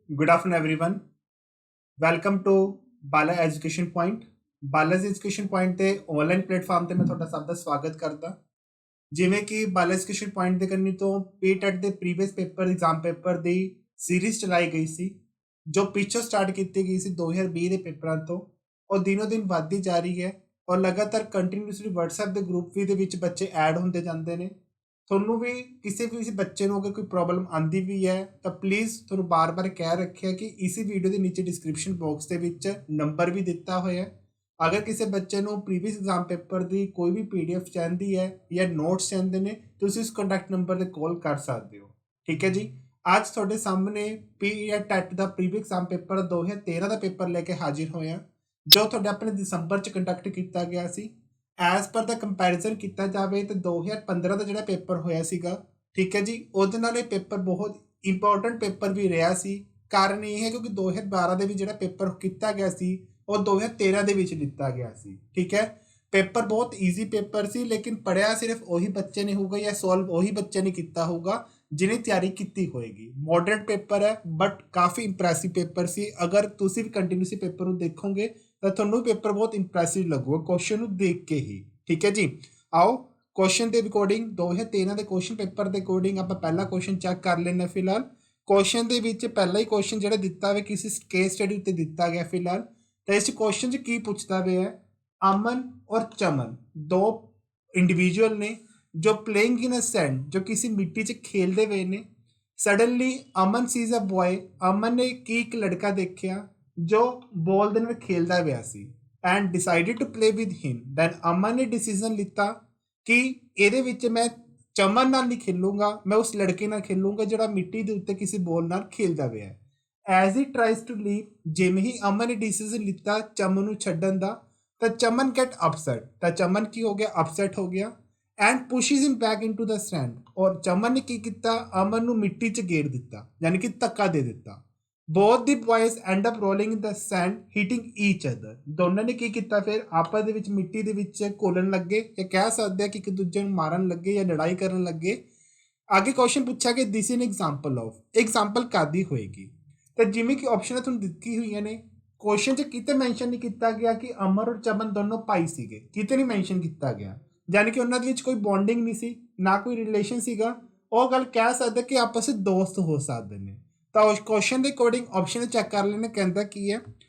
Good afternoon, everyone. Welcome to Bala education point. Bala's education point ਤੇ online platform ਤੇ ਮੈਂ ਤੁਹਾਡਾ ਸਭ ਦਾ ਸਵਾਗਤ ਕਰਦਾ। ਜਿਵੇਂ ਕਿ ਬਾਲਾ ਐਜੂਕੇਸ਼ਨ ਪੁਆਇੰਟ ਦੇ ਕੰਨੀ ਤੋਂ ਪੀਟੈਟ ਦੇ ਪ੍ਰੀਵੀਅਸ ਪੇਪਰ ਐਗਜ਼ਾਮ ਪੇਪਰ ਦੀ ਸੀਰੀਜ਼ ਚਲਾਈ ਗਈ ਸੀ, ਜੋ ਪਿੱਛੋਂ ਸਟਾਰਟ ਕੀਤੀ ਗਈ ਸੀ 2020 ਦੇ ਪੇਪਰਾਂ ਤੋਂ, ਉਹ ਦਿਨੋਂ ਦਿਨ ਵੱਧਦੀ ਜਾ ਰਹੀ ਹੈ ਔਰ ਲਗਾਤਾਰ ਕੰਟੀਨਿਊਸਲੀ WhatsApp ਦੇ ਗਰੁੱਪ ਵੀ ਦੇ ਵਿੱਚ ਬੱਚੇ ਐਡ ਹੁੰਦੇ ਜਾਂਦੇ ਨੇ। ਤੁਹਾਨੂੰ ਵੀ ਕਿਸੇ ਵੀ ਬੱਚੇ ਨੂੰ ਅਗਰ ਕੋਈ ਪ੍ਰੋਬਲਮ ਆਂਦੀ ਵੀ ਹੈ ਤਾਂ ਪਲੀਜ਼ ਤੁਹਾਨੂੰ ਬਾਰ-ਬਾਰ ਕਹਿ ਰੱਖਿਆ ਕਿ ਇਸੇ ਵੀਡੀਓ ਦੇ ਨੀਚੇ ਡਿਸਕ੍ਰਿਪਸ਼ਨ ਬਾਕਸ ਦੇ ਵਿੱਚ ਨੰਬਰ ਵੀ ਦਿੱਤਾ ਹੋਇਆ ਹੈ। ਅਗਰ ਕਿਸੇ ਬੱਚੇ ਨੂੰ ਪ੍ਰੀਵੀਅਸ ਐਗਜ਼ਾਮ ਪੇਪਰ ਦੀ ਕੋਈ ਵੀ PDF ਚਾਹੀਦੀ ਹੈ ਜਾਂ ਨੋਟਸ ਚਾਹੁੰਦੇ ਨੇ, ਤੁਸੀਂ ਇਸ ਕੰਟੈਕਟ ਨੰਬਰ 'ਤੇ ਕਾਲ ਕਰ ਸਕਦੇ ਹੋ। ਠੀਕ ਹੈ ਜੀ। ਅੱਜ ਤੁਹਾਡੇ ਸਾਹਮਣੇ ਟੈਟ ਦਾ ਪ੍ਰੀਵੀਅਸ ਐਗਜ਼ਾਮ ਪੇਪਰ 2013 ਦਾ ਪੇਪਰ ਲੈ ਕੇ ਹਾਜ਼ਰ ਹੋਇਆ, ਜੋ ਤੁਹਾਡੇ ਆਪਣੇ ਦਸੰਬਰ 'ਚ ਕੰਡਕਟ ਕੀਤਾ ਗਿਆ ਸੀ। ਐਜ਼ ਪਰ ਦਾ ਕੰਪੈਰੀਜ਼ਨ ਕੀਤਾ ਜਾਵੇ ਤਾਂ 2015 ਦਾ ਜਿਹੜਾ ਪੇਪਰ ਹੋਇਆ ਸੀਗਾ, ਠੀਕ ਹੈ ਜੀ, ਉਹਦੇ ਨਾਲ ਇਹ ਪੇਪਰ ਬਹੁਤ ਇੰਪੋਰਟੈਂਟ ਪੇਪਰ ਵੀ ਰਿਹਾ ਸੀ। ਕਾਰਨ ਇਹ ਹੈ ਕਿਉਂਕਿ 2012 ਦੇ ਵਿੱਚ ਜਿਹੜਾ ਪੇਪਰ ਕੀਤਾ ਗਿਆ ਸੀ ਉਹ 2013 ਦੇ ਵਿੱਚ ਲਿੱਤਾ ਗਿਆ ਸੀ। ਠੀਕ ਹੈ, ਪੇਪਰ ਬਹੁਤ ਈਜ਼ੀ ਪੇਪਰ ਸੀ, ਲੇਕਿਨ ਪੜ੍ਹਿਆ ਸਿਰਫ ਉਹੀ ਬੱਚੇ ਨੇ ਹੋਊਗਾ ਜਾਂ ਸੋਲਵ ਉਹੀ ਬੱਚੇ ਨੇ ਕੀਤਾ ਹੋਊਗਾ ਜਿਹਨੇ ਤਿਆਰੀ ਕੀਤੀ ਹੋਏਗੀ। ਮੋਡਰੇਟ ਪੇਪਰ ਹੈ ਬਟ ਕਾਫੀ ਇੰਪ੍ਰੈਸਿਵ ਪੇਪਰ ਸੀ। ਅਗਰ ਤੁਸੀਂ ਵੀ ਕੰਟੀਨਿਊਸਲੀ ਪੇਪਰ ਨੂੰ ਦੇਖੋਗੇ ਤਾਂ ਤੁਹਾਨੂੰ ਪੇਪਰ ਬਹੁਤ ਇੰਪ੍ਰੈਸਿਵ ਲੱਗੂਗਾ ਕੁਐਸਚਨ ਨੂੰ ਦੇਖ ਕੇ ਹੀ। ਠੀਕ ਹੈ ਜੀ। ਆਓ ਕੁਐਸਚਨ ਦੇ ਅਕੋਰਡਿੰਗ 2013 ਦੇ ਕੁਐਸਚਨ ਪੇਪਰ ਦੇ ਅਕੋਰਡਿੰਗ ਆਪਾਂ ਪਹਿਲਾ ਕੁਐਸਚਨ ਚੈੱਕ ਕਰ ਲੈਂਦੇ। ਫਿਲਹਾਲ ਕੁਐਸਚਨ ਦੇ ਵਿੱਚ ਪਹਿਲਾ ਹੀ ਕੁਐਸਚਨ ਜਿਹੜਾ ਦਿੱਤਾ ਹੋਇਆ ਕਿਸੇ ਕੇਸ ਸਟੱਡੀ ਉੱਤੇ ਦਿੱਤਾ ਗਿਆ ਫਿਲਹਾਲ। ਤਾਂ ਇਸ ਕੁਐਸਚਨ 'ਚ ਕੀ ਪੁੱਛਦਾ ਹੋਇਆ ਹੈ, ਅਮਨ ਔਰ ਚਮਨ ਦੋ ਇੰਡੀਵਿਜੂਅਲ ਨੇ ਜੋ ਪਲੇਇੰਗ ਇਨ ਅ ਸੈਂਡ, ਜੋ ਕਿਸੇ ਮਿੱਟੀ 'ਚ ਖੇਲਦੇ ਹੋਏ ਨੇ। ਸਡਨਲੀ ਅਮਨ ਸੀਜ਼ ਅ ਬॉय, ਅਮਨ ਨੇ ਕੀ ਇੱਕ ਲੜਕਾ ਦੇਖਿਆ ਜੋ ਬੋਲ ਦੇ ਨਾਲ ਖੇਲਦਾ ਪਿਆ ਸੀ and decided to play with him. Then Aman ਨੇ ਡਿਸੀਜ਼ਨ ਲਿੱਤਾ ਕਿ ਇਹਦੇ ਵਿੱਚ ਮੈਂ ਚਮਨ ਨਾਲ ਨਹੀਂ ਖੇਲੂੰਗਾ, ਮੈਂ ਉਸ ਲੜਕੇ ਨਾਲ ਖੇਲੂੰਗਾ ਜਿਹੜਾ ਮਿੱਟੀ ਦੇ ਉੱਤੇ ਕਿਸੇ ਬੋਲ ਨਾਲ ਖੇਲਦਾ ਪਿਆ। ਐਜ਼ ਹੀ ਟਰਾਈਜ਼ ਟੂ ਲੀਵ, ਜਿਵੇਂ ਹੀ ਅਮਨ ਨੇ ਡਿਸੀਜ਼ਨ ਲਿੱਤਾ ਚਮਨ ਨੂੰ ਛੱਡਣ ਦਾ, ਤਾਂ ਚਮਨ ਗੈਟ ਅਪਸੈਟ, ਤਾਂ ਚਮਨ ਕੀ ਹੋ ਗਿਆ, ਅਪਸੈਟ ਹੋ ਗਿਆ and pushes him back into the sand. ਔਰ ਚਮਨ ਨੇ ਕੀ ਕੀਤਾ, ਅਮਨ ਨੂੰ ਮਿੱਟੀ 'ਚ ਗੇਰ ਦਿੱਤਾ, ਯਾਨੀ ਕਿ ਧੱਕਾ ਦੇ ਦਿੱਤਾ। ਬੋਥ ਦੀ ਬॉयਜ਼ and up rolling in the send ਹਿਟਿੰਗ each other. ਦੋਨਾਂ ਨੇ ਕੀ ਕੀਤਾ, ਫਿਰ ਆਪਸ ਦੇ ਵਿੱਚ ਮਿੱਟੀ ਦੇ ਵਿੱਚ ਘੋਲਣ ਲੱਗੇ, ਜਾਂ ਕਹਿ ਸਕਦੇ ਆ ਕਿ ਇੱਕ ਦੂਜੇ ਨੂੰ ਮਾਰਨ ਲੱਗੇ ਜਾਂ ਲੜਾਈ ਕਰਨ ਲੱਗੇ। ਅੱਗੇ ਕੁਐਸਚਨ ਪੁੱਛਿਆ ਕਿ ਦਿਸ ਇਨ ਐਗਜ਼ਾਮਪਲ ਆਫ, ਐਗਜ਼ਾਮਪਲ ਕਾਦੀ ਹੋਏਗੀ। ਤਾਂ ਜਿਵੇਂ ਕਿ ਆਪਸ਼ਨ ਤੁਹਾਨੂੰ ਦਿੱਤੀ ਹੋਈਆਂ ਨੇ, ਕੁਐਸਚਨ 'ਚ ਕਿਤੇ ਮੈਂਸ਼ਨ ਨਹੀਂ ਕੀਤਾ ਗਿਆ ਕਿ ਅਮਰ ਔਰ ਚਮਨ ਦੋਨੋਂ ਭਾਈ ਸੀਗੇ, ਕਿਤੇ ਨਹੀਂ ਮੈਂਸ਼ਨ ਕੀਤਾ ਗਿਆ, ਯਾਨੀ ਕਿ ਉਹਨਾਂ ਦੇ ਵਿੱਚ ਕੋਈ ਬੌਂਡਿੰਗ ਨਹੀਂ ਸੀ, ਨਾ ਕੋਈ ਰਿਲੇਸ਼ਨ ਸੀਗਾ। ਉਹ ਗੱਲ ਕਹਿ ਸਕਦੇ ਕਿ ਆਪਸ ਵਿੱਚ ਦੋਸਤ ਹੋ ਸਕਦੇ ਨੇ। ਤਾਂ ਉਸ ਕੁਐਸਚਨ ਦੇ ਅਕੋਰਡਿੰਗ ਆਪਸ਼ਨ ਚੈੱਕ ਕਰ ਲੈਣੇ, ਕਹਿੰਦਾ ਕੀ ਹੈ।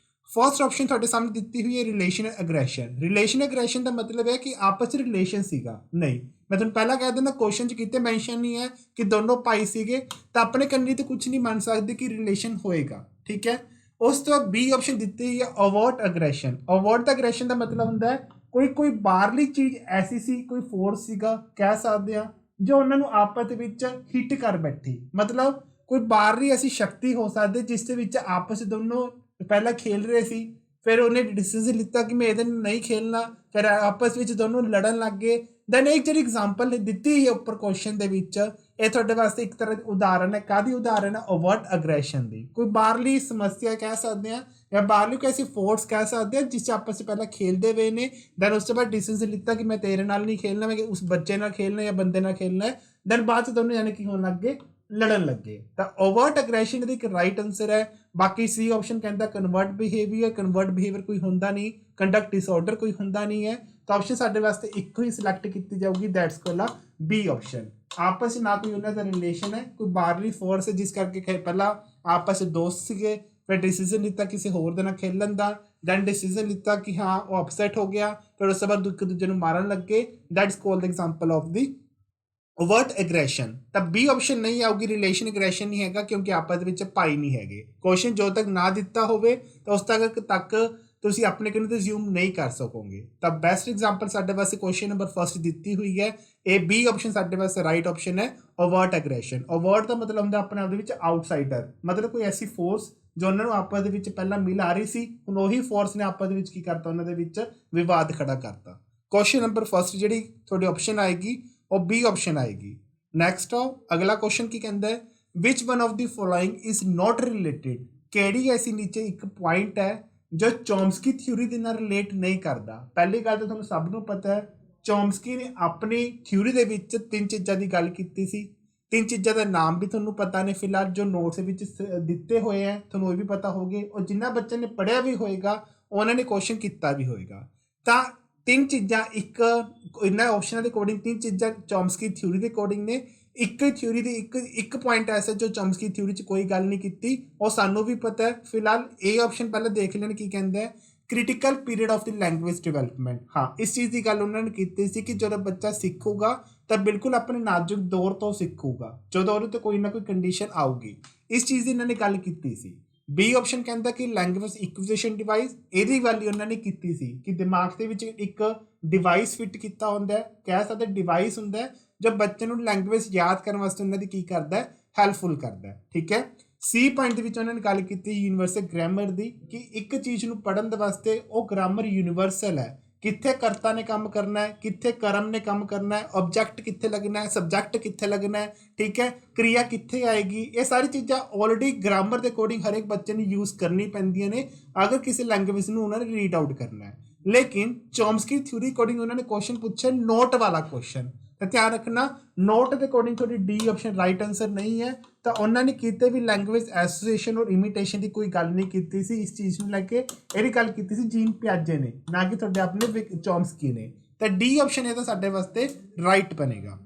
ਫਰਸਟ ਆਪਸ਼ਨ ਤੁਹਾਡੇ ਸਾਹਮਣੇ ਦਿੱਤੀ ਹੋਈ ਹੈ ਰਿਲੇਸ਼ਨ ਅਗਰੈਸ਼ਨ। ਰਿਲੇਸ਼ਨ ਅਗਰੈਸ਼ਨ ਦਾ ਮਤਲਬ ਹੈ ਕਿ ਆਪਸ ਵਿੱਚ ਰਿਲੇਸ਼ਨ ਸੀਗਾ, ਨਹੀਂ। ਮੈਂ ਤੁਹਾਨੂੰ ਪਹਿਲਾਂ ਕਹਿ ਦਿੰਦਾ ਕੁਐਸਚਨ 'ਚ ਕਿਤੇ ਮੈਂਸ਼ਨ ਨਹੀਂ ਹੈ ਕਿ ਦੋਨੋਂ ਭਾਈ ਸੀਗੇ, ਤਾਂ ਆਪਣੇ ਕੰਨੀ ਤੇ ਕੁਝ ਨਹੀਂ ਮੰਨ ਸਕਦੇ ਕਿ ਰਿਲੇਸ਼ਨ ਹੋਏਗਾ। ਠੀਕ ਹੈ। ਉਸ ਤੋਂ ਬਾਅਦ ਬੀ ਆਪਸ਼ਨ ਦਿੱਤੀ ਹੋਈ ਹੈ ਓਵਰਟ ਅਗਰੈਸ਼ਨ। ਓਵਰਟ ਅਗਰੈਸ਼ਨ ਦਾ ਮਤਲਬ ਹੁੰਦਾ ਹੈ ਕੋਈ ਬਾਹਰਲੀ ਚੀਜ਼ ਐਸੀ ਸੀ, ਕੋਈ ਫੋਰਸ ਸੀਗਾ ਕਹਿ ਸਕਦੇ ਆ, ਜੋ ਉਹਨਾਂ ਨੂੰ ਆਪਸ ਦੇ ਵਿੱਚ ਹਿੱਟ ਕਰ ਬੈਠੀ। ਮਤਲਬ ਕੋਈ ਬਾਹਰਲੀ ਐਸੀ ਸ਼ਕਤੀ ਹੋ ਸਕਦੀ ਜਿਸ ਦੇ ਵਿੱਚ ਆਪਸ ਦੋਨੋਂ ਪਹਿਲਾਂ ਖੇਲ ਰਹੇ ਸੀ, ਫਿਰ ਉਹਨੇ ਡਿਸੀਜ਼ਨ ਲਿੱਤਾ ਕਿ ਮੈਂ ਇਹਦੇ ਨਾਲ ਨਹੀਂ ਖੇਲਣਾ, ਫਿਰ ਆਪਸ ਵਿੱਚ ਦੋਨੋਂ ਲੜਨ ਲੱਗ ਗਏ। ਦੈਨ ਇੱਕ ਜਿਹੜੀ ਐਗਜ਼ਾਮਪਲ ਦਿੱਤੀ ਹੈ ਉੱਪਰ ਕੁਐਸਚਨ ਦੇ ਵਿੱਚ, ਇਹ ਤੁਹਾਡੇ ਵਾਸਤੇ ਇੱਕ ਤਰ੍ਹਾਂ ਦੀ ਉਦਾਹਰਨ ਹੈ। ਕਾਹਦੀ ਉਦਾਹਰਨ ਹੈ, ਓਵਰਟ ਅਗਰੈਸ਼ਨ ਦੀ। ਕੋਈ ਬਾਹਰਲੀ ਸਮੱਸਿਆ ਕਹਿ ਸਕਦੇ ਆ ਜਾਂ ਬਾਹਰਲੀ ਕੋਈ ਐਸੀ ਫੋਰਸ ਕਹਿ ਸਕਦੇ ਆ ਜਿਸ 'ਚ ਆਪਸ 'ਚ ਪਹਿਲਾਂ ਖੇਲਦੇ ਹੋਏ ਨੇ, ਦੈਨ ਉਸ ਤੋਂ ਬਾਅਦ ਡਿਸੀਜ਼ਨ ਲਿੱਤਾ ਕਿ ਮੈਂ ਤੇਰੇ ਨਾਲ ਨਹੀਂ ਖੇਲਣਾ, ਮੈਂ ਉਸ ਬੱਚੇ ਨਾਲ ਖੇਲਣਾ ਜਾਂ ਬੰਦੇ ਨਾਲ ਖੇਲਣਾ ਹੈ। ਦੈਨ ਬਾਅਦ 'ਚ ਦੋਨੋਂ ਜਾਣੇ ਕੀ ਹੋਣ ਲੱਗ ਗਏ, ਲੜਨ ਲੱਗੇ। ਤਾਂ ਓਵਰਟ ਅਗਰੈਸ਼ਨ ਦਾ ਇੱਕ ਰਾਈਟ ਆਨਸਰ ਹੈ। ਬਾਕੀ ਸੀ ਆਪਸ਼ਨ ਕਹਿੰਦਾ ਕਨਵਰਟ ਬਿਹੇਵੀਅਰ। ਕਨਵਰਟ ਬਿਹੇਵੀਅਰ ਕੋਈ ਹੁੰਦਾ ਨਹੀਂ, ਕੰਡਕਟ ਡਿਸਆਰਡਰ ਕੋਈ ਹੁੰਦਾ ਨਹੀਂ ਹੈ। ਤਾਂ ਆਪਸ਼ਨ ਸਾਡੇ ਵਾਸਤੇ ਇੱਕੋ ਹੀ ਸਿਲੈਕਟ ਕੀਤੀ ਜਾਊਗੀ, ਦੈਟਸ ਕੋਲ ਬੀ ਆਪਸ਼ਨ। ਆਪਸ 'ਚ ਨਾ ਕੋਈ ਉਹਨਾਂ ਦਾ ਰਿਲੇਸ਼ਨ ਹੈ, ਕੋਈ ਬਾਹਰਲੀ ਫੋਰਸ ਹੈ ਜਿਸ ਕਰਕੇ ਪਹਿਲਾਂ ਆਪਸ 'ਚ ਦੋਸਤ ਸੀਗੇ, ਫਿਰ ਡਿਸੀਜ਼ਨ ਲਿੱਤਾ ਕਿਸੇ ਹੋਰ ਦੇ ਨਾਲ ਖੇਲਣ ਦਾ, ਦੈਨ ਡਿਸੀਜ਼ਨ ਲਿੱਤਾ ਕਿ ਹਾਂ ਉਹ ਅਪਸੈਟ ਹੋ ਗਿਆ, ਫਿਰ ਉਸ ਤੋਂ ਬਾਅਦ ਇੱਕ ਦੂਜੇ ਨੂੰ ਮਾਰਨ ਲੱਗੇ। That's called example of the overt aggression. ਤਾਂ ਬੀ ਆਪਸ਼ਨ ਨਹੀਂ ਆਊਗੀ, ਰਿਲੇਸ਼ਨ ਐਗਰੈਸ਼ਨ ਨਹੀਂ ਹੈਗਾ, ਕਿਉਂਕਿ ਆਪਸ ਦੇ ਵਿੱਚ ਭਾਈ ਨਹੀਂ ਹੈਗੇ। ਕੁਐਸਚਨ ਜੋ ਤੱਕ ਨਾ ਦਿੱਤਾ ਹੋਵੇ ਤਾਂ ਉਸ ਤੱਕ ਤੁਸੀਂ ਆਪਣੇ ਕਿਨੂੰ ਤੇ ਜ਼ਿਊਮ ਨਹੀਂ ਕਰ ਸਕੋਗੇ। ਤਾਂ ਬੈਸਟ ਐਗਜ਼ਾਮਪਲ ਸਾਡੇ ਵਾਸਤੇ ਕੁਐਸਚਨ ਨੰਬਰ ਫਸਟ ਦਿੱਤੀ ਹੋਈ ਹੈ। ਇਹ ਬੀ ਆਪਸ਼ਨ ਸਾਡੇ ਵਾਸਤੇ ਰਾਈਟ ਆਪਸ਼ਨ ਹੈ, ਓਵਰਟ ਐਗਰੈਸ਼ਨ। ਓਵਰਟ ਦਾ ਮਤਲਬ ਹੁੰਦਾ ਆਪਣੇ ਆਪ ਦੇ ਵਿੱਚ ਆਊਟਸਾਈਡਰ, ਮਤਲਬ ਕੋਈ ਐਸੀ ਫੋਰਸ ਜੋ ਉਹਨਾਂ ਨੂੰ ਆਪਸ ਦੇ ਵਿੱਚ ਪਹਿਲਾਂ ਮਿਲ ਆ ਰਹੀ ਸੀ, ਹੁਣ ਉਹੀ ਫੋਰਸ ਨੇ ਆਪਸ ਦੇ ਵਿੱਚ ਕੀ ਕਰਤਾ, ਉਹਨਾਂ ਦੇ ਵਿੱਚ ਵਿਵਾਦ ਖੜਾ ਕਰਤਾ। ਕੁਐਸਚਨ ਨੰਬਰ ਫਸਟ ਜਿਹੜੀ ਤੁਹਾਡੀ ਆਪਸ਼ਨ ਆਏਗੀ ਉਹ ਬੀ ਆਪਸ਼ਨ ਆਏਗੀ। ਨੈਕਸਟ ਆਓ, ਅਗਲਾ ਕੁਐਸਚਨ ਕੀ ਕਹਿੰਦਾ ਹੈ, which one of the following is not related. ਕਿਹੜੀ ਐਸੀ ਨੀਚੇ ਇੱਕ ਪੁਆਇੰਟ ਹੈ ਜੋ ਚੋਮਸਕੀ ਥਿਊਰੀ ਦੇ ਨਾਲ ਰਿਲੇਟ ਨਹੀਂ ਕਰਦਾ। ਪਹਿਲੀ ਗੱਲ ਤਾਂ ਤੁਹਾਨੂੰ ਸਭ ਨੂੰ ਪਤਾ ਹੈ, ਚੋਮਸਕੀ ਨੇ ਆਪਣੀ ਥਿਊਰੀ ਦੇ ਵਿੱਚ ਤਿੰਨ ਚੀਜ਼ਾਂ ਦੀ ਗੱਲ ਕੀਤੀ ਸੀ। तीन चीज़ों का नाम भी थोनों पता ने फिलहाल जो नोट्स विच दिते हुए हैं थोनों भी पता होगे और जिन्होंने बच्चे ने पढ़िया भी होएगा उन्होंने क्वेश्चन किया भी होएगा। तो तीन चीज़ां एक इन्होंने ऑप्शनों के अकॉर्डिंग तीन चीज़ां चॉम्स्की थ्योरी के अकॉर्डिंग ने एक थ्योरी की एक पॉइंट ऐसा जो चॉम्स्की थ्योरी च कोई गल नहीं की और सानू भी पता है। फिलहाल ए ऑप्शन पहले देख लें की कहता है critical period of the language development. हाँ इस चीज़ की गल उन्होंने की सी कि जो बच्चा सीखूगा तो बिल्कुल अपने नाजुक दौर तो सीखूगा जो दौर तो कोई ना कोई कंडीशन आऊगी। इस चीज़ की इन्होंने गल की सी। बी ऑप्शन कहता कि लैंग्वेज इक्विजिशन डिवाइस यदी गल उन्होंने की सी कि दिमाग के विच एक डिवाइस फिट किया होंगे कह सकते डिवाइस होंगे जो बच्चे को लैंग्वेज याद करने वास्ते उन्होंने की करता है हैल्पफुल करता है। ठीक है सी पॉइंट उन्होंने गल की यूनीवर्सल ग्रामर की कि एक चीज़ को पढ़ने वास्ते वो ग्रामर यूनीवर्सल है कित्थे कर्ता ने काम करना है कित्थे कर्म ने काम करना है ऑब्जैक्ट कित्थे लगना है सबजैक्ट कित्थे लगना है। ठीक है क्रिया कित्थे आएगी ये सारी चीज़ां ऑलरेडी ग्रामर के अकॉर्डिंग हर एक बच्चे ने यूज़ करनी पैंदियां ने अगर किसी लैंग्वेज में उन्होंने रीड आउट करना है। लेकिन चॉम्स्की थ्योरी अकॉर्डिंग उन्होंने क्वेश्चन पूछा नोट वाला क्वेश्चन तो ध्यान रखना नोट के अकॉर्डिंग थोड़ी डी ऑप्शन राइट आंसर नहीं है। तो उन्होंने किते भी लैंग्वेज एसोसीएशन और इमिटेशन की कोई गल नहीं की सी इस चीज़ को लैके ये गल की सी जीन पियाजे ने ना कि थोड़े अपने चॉम्स्की ने। तो डी ऑप्शन है तो साढ़े वास्ते राइट बनेगा।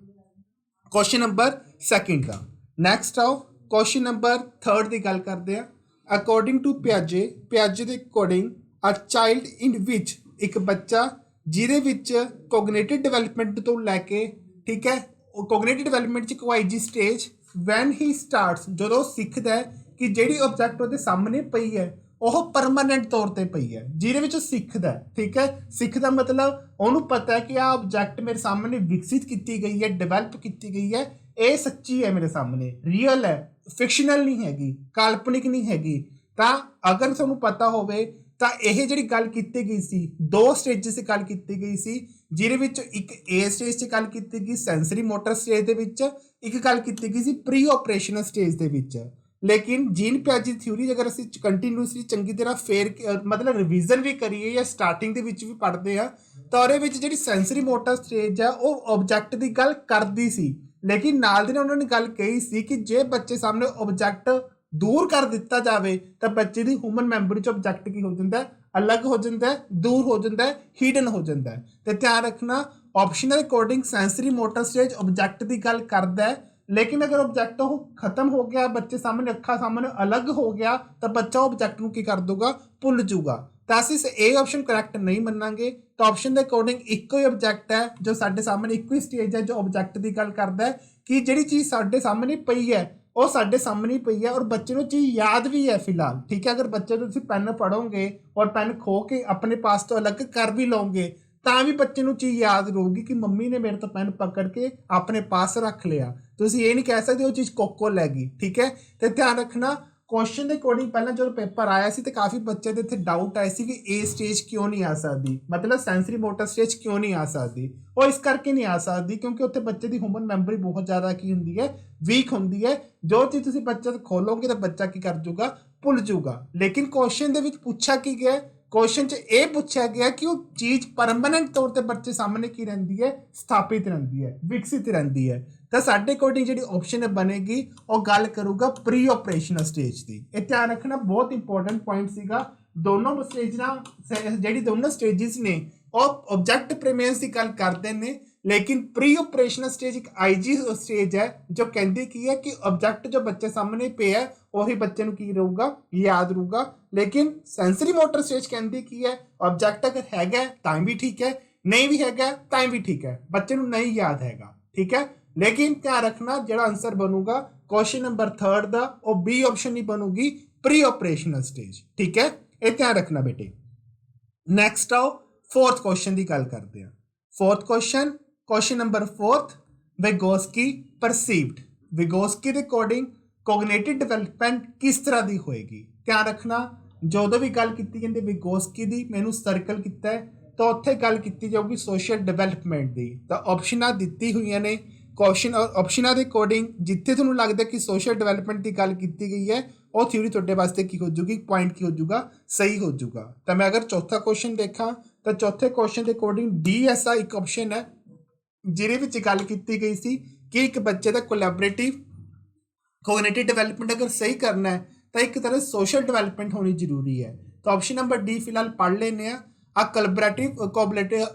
क्वेश्चन नंबर सैकेंड का नैक्सट आओ क्वेश्चन नंबर थर्ड की गल करते हैं। अकॉर्डिंग टू पियाजे के अकॉर्डिंग अ चाइल्ड इन विच एक बच्चा जिहदे विच कोगनेटिव डिवेलपमेंट तो लैके ठीक है कोगनेटिव डिवेलपमेंट च कोआईजी स्टेज वैन ही स्टार्ट्स जो सीखता है कि जिहड़ी ऑब्जैक्ट वो सामने पई है वह परमानेंट तौर पर पई है जिहदे सीखता है। ठीक है सीखता मतलब उन्होंने पता है कि आ ऑब्जैक्ट मेरे सामने विकसित की गई है डिवेलप की गई है ये सच्ची है मेरे सामने रियल है फिक्शनल नहीं हैगी काल्पनिक नहीं हैगी। तो अगर तुहानूं पता होवे तो यह जी गल की गई सी दो स्टेजिस से गल की गई सी जिहदे एक ए स्टेज से गल की गई सेंसरी मोटर स्टेज के एक गल की गई सी प्री ऑपरेशनल स्टेज के। लेकिन जीन पियाजे थ्योरी अगर असीं कंटीन्यूसली चंगी तरह फेर मतलब रिविजन भी करिए या स्टार्टिंग के भी पढ़ते हैं तो वो जी सेंसरी मोटर स्टेज है वो ऑब्जैक्ट की गल करती सी। लेकिन नाल दे उन्होंने गल कही सी कि जे बच्चे सामने ऑब्जैक्ट दूर कर दिता जाए तो बच्चे की ह्यूमन मैमोरी च ऑब्जैक्ट की हो जाता है अलग हो जाता है दूर हो जाता है हिडन हो जाता है। तो ध्यान रखना ऑप्शन के according sensory motor stage object की गल करता है। लेकिन अगर ऑब्जैक्ट वो खत्म हो गया बच्चे सामने अखा सामने अलग हो गया तो बच्चा ऑब्जैक्ट को की कर दूगा भुल जूगा। तो असीं ए ऑप्शन करैक्ट नहीं मनांगे। तो ऑप्शन के अकॉर्डिंग एक ही ऑब्जैक्ट है जो साडे सामने एक ही स्टेज है जो ऑब्जैक्ट की गल करता है कि जिहड़ी चीज़ साडे सामने पई है वो साडे सामने पई है और बच्चे को चीज़ याद भी है फिलहाल। ठीक है अगर बच्चे को पेन पढ़ोगे और पेन खो के अपने पास तो अलग कर भी लोगे तो भी बच्चे को चीज़ याद रहेगी कि मम्मी ने मेरे तो पेन पकड़ के अपने पास रख लिया। तो ये नहीं कह सकते वो चीज़ कोको लैगी। ठीक है तो ध्यान रखना क्वेश्चन के अकॉर्डिंग पहले जो पेपर आया सी तो काफ़ी बच्चे के इतने डाउट आए सी कि ए स्टेज क्यों नहीं आ सकती मतलब सेंसरी मोटर स्टेज क्यों नहीं आ सकती और इस करके नहीं आ सकती क्योंकि उत्थे बच्चे की ह्यूमन मैमोरी बहुत ज़्यादा की होंगी है वीक होंगी है। जो चीज़ तुसीं बच्चे खोलोगे तो बच्चा की कर जूगा भुल जूगा। लेकिन क्वेश्चन के पूछा की गया क्वेश्चन च ये पूछा गया कि वो चीज़ परमानेंट तौर पर बच्चे सामने की रही है स्थापित रही है विकसित रही है। तो साडे अकॉर्डिंग जी ऑप्शन बनेगी और गल करूगा प्री ऑपरेशनल स्टेज की। यह ध्यान रखना बहुत इंपॉर्टेंट पॉइंट सीगा दोनों स्टेज जी दोनों स्टेजिस ने और ऑब्जैक्ट प्रीमियंस की गल करते हैं। लेकिन प्री ऑपरेशनल स्टेज एक आईजी स्टेज है जो कहती की है कि ऑब्जैक्ट जो बच्चे सामने पे है वही बच्चे की रहूगा याद रहूगा। लेकिन सेंसरी मोटर स्टेज कहती की है ऑब्जैक्ट अगर है तो भी ठीक है नहीं भी है तो भी ठीक है बच्चे को नहीं याद हैगा। ठीक है लेकिन ध्यान रखना जो आंसर बनूगा क्वेश्चन नंबर थर्ड का और बी ऑप्शन ही बनूगी प्री ऑपरेशनल स्टेज। ठीक है ये ध्यान रखना बेटे। नैक्सट आओ फोर्थ क्वेश्चन की गल करते हैं। Fourth question number fourth Vygotsky perceived Vygotsky के अकॉर्डिंग कोगनेटिव डिवेलपमेंट किस तरह की होएगी। ध्यान रखना जो भी गल की कहते विगोस्की की मैनू सर्कल किया है तो उत्थे गल की जाऊगी सोशल डिवेलपमेंट की। तो ऑप्शन दी हुई ने क्वेश्चन ऑप्शन के अकॉर्डिंग जिथे तुहानूं लगता कि सोशल डिवेलपमेंट की गल की गई है वो थ्योरी तुहाडे वास्ते की हो जूगी पॉइंट की हो जूगा सही हो जूगा। तो मैं अगर चौथा क्वेश्चन देखा तो चौथे क्वेश्चन के अकॉर्डिंग डी ऐसा एक ऑप्शन है जिहदे विच गल की गई सी कि एक बच्चे का कोलैबोरेटिव कोग्निटिव डेवलपमेंट अगर सही करना है तो एक तरह सोशल डेवलपमेंट होनी जरूरी है। तो ऑप्शन नंबर डी फिलहाल पढ़ लेने आ collaborative collaborative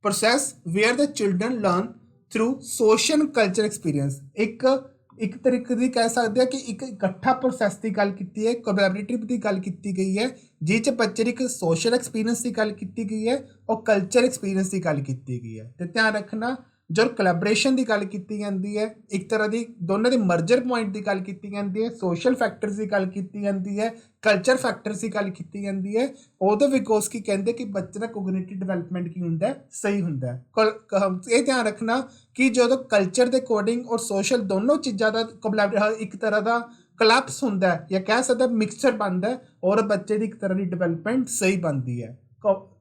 process where the children learn through social culture experience. एक तरीके ਦੀ कह सकते हैं कि एक इकट्ठा प्रोसैस की गल की है, कोलैबोरेटिव की गल की गई है जिस बच्चे की एक सोशल एक्सपीरियंस की गल की गई है और कल्चर एक्सपीरियंस की गल की गई है। तो ध्यान रखना जो कोलैबोरेशन की गल की जाती है एक तरह की दोनों के मर्जर पॉइंट की गल की जाती है, सोशल फैक्टर्स की गल की जाती है, कल्चर फैक्टर्स की गल की जाती है। उदो विगोस्की कहते कि बच्चे का कोग्निटिव डिवेलपमेंट की होंगे सही होंगे। ये ध्यान रखना कि जो कल्चर के अकॉर्डिंग और सोशल दोनों चीज़ों का कोलैबोरेशन एक तरह का कलैप्स होंगे या कह सकते मिक्सचर बनता है और बच्चे की एक तरह की डिवेलपमेंट सही बनती है।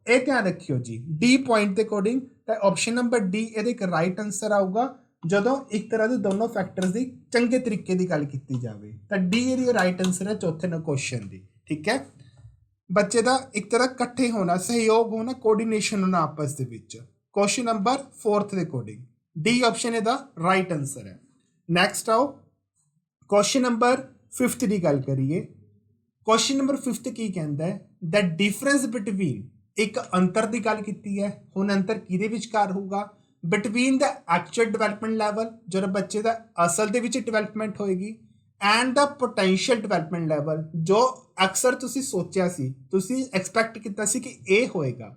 ये ध्यान रखियो जी डी पॉइंट के अकॉर्डिंग तो ऑप्शन नंबर डी ये एक राइट आंसर आऊगा जो एक तरह के दोनों फैक्टर्स की चंगे तरीके की गल की जाए। तो डी ये राइट आंसर है चौथे क्वेश्चन की। ठीक है, बच्चे का एक तरह कट्ठे होना, सहयोग होना, कोऑर्डिनेशन होना आपस के विच। क्वेश्चन नंबर 4 के अकॉर्डिंग डी ऑप्शन इसका राइट आंसर है। नैक्सट आओ क्वेश्चन नंबर 5 की गल करिए। क्वेश्चन नंबर 5 की कहता है द डिफरेंस बिटवीन एक अंतर की गल की है। हुण अंतर किहदे विचकार होगा between the actual development level जो बच्चे का असल दे विच डिवेलपमेंट होएगी and the potential development level जो अक्सर तुसी सोचा सी तुसी एक्सपैक्ट किया सी कि ये होएगा।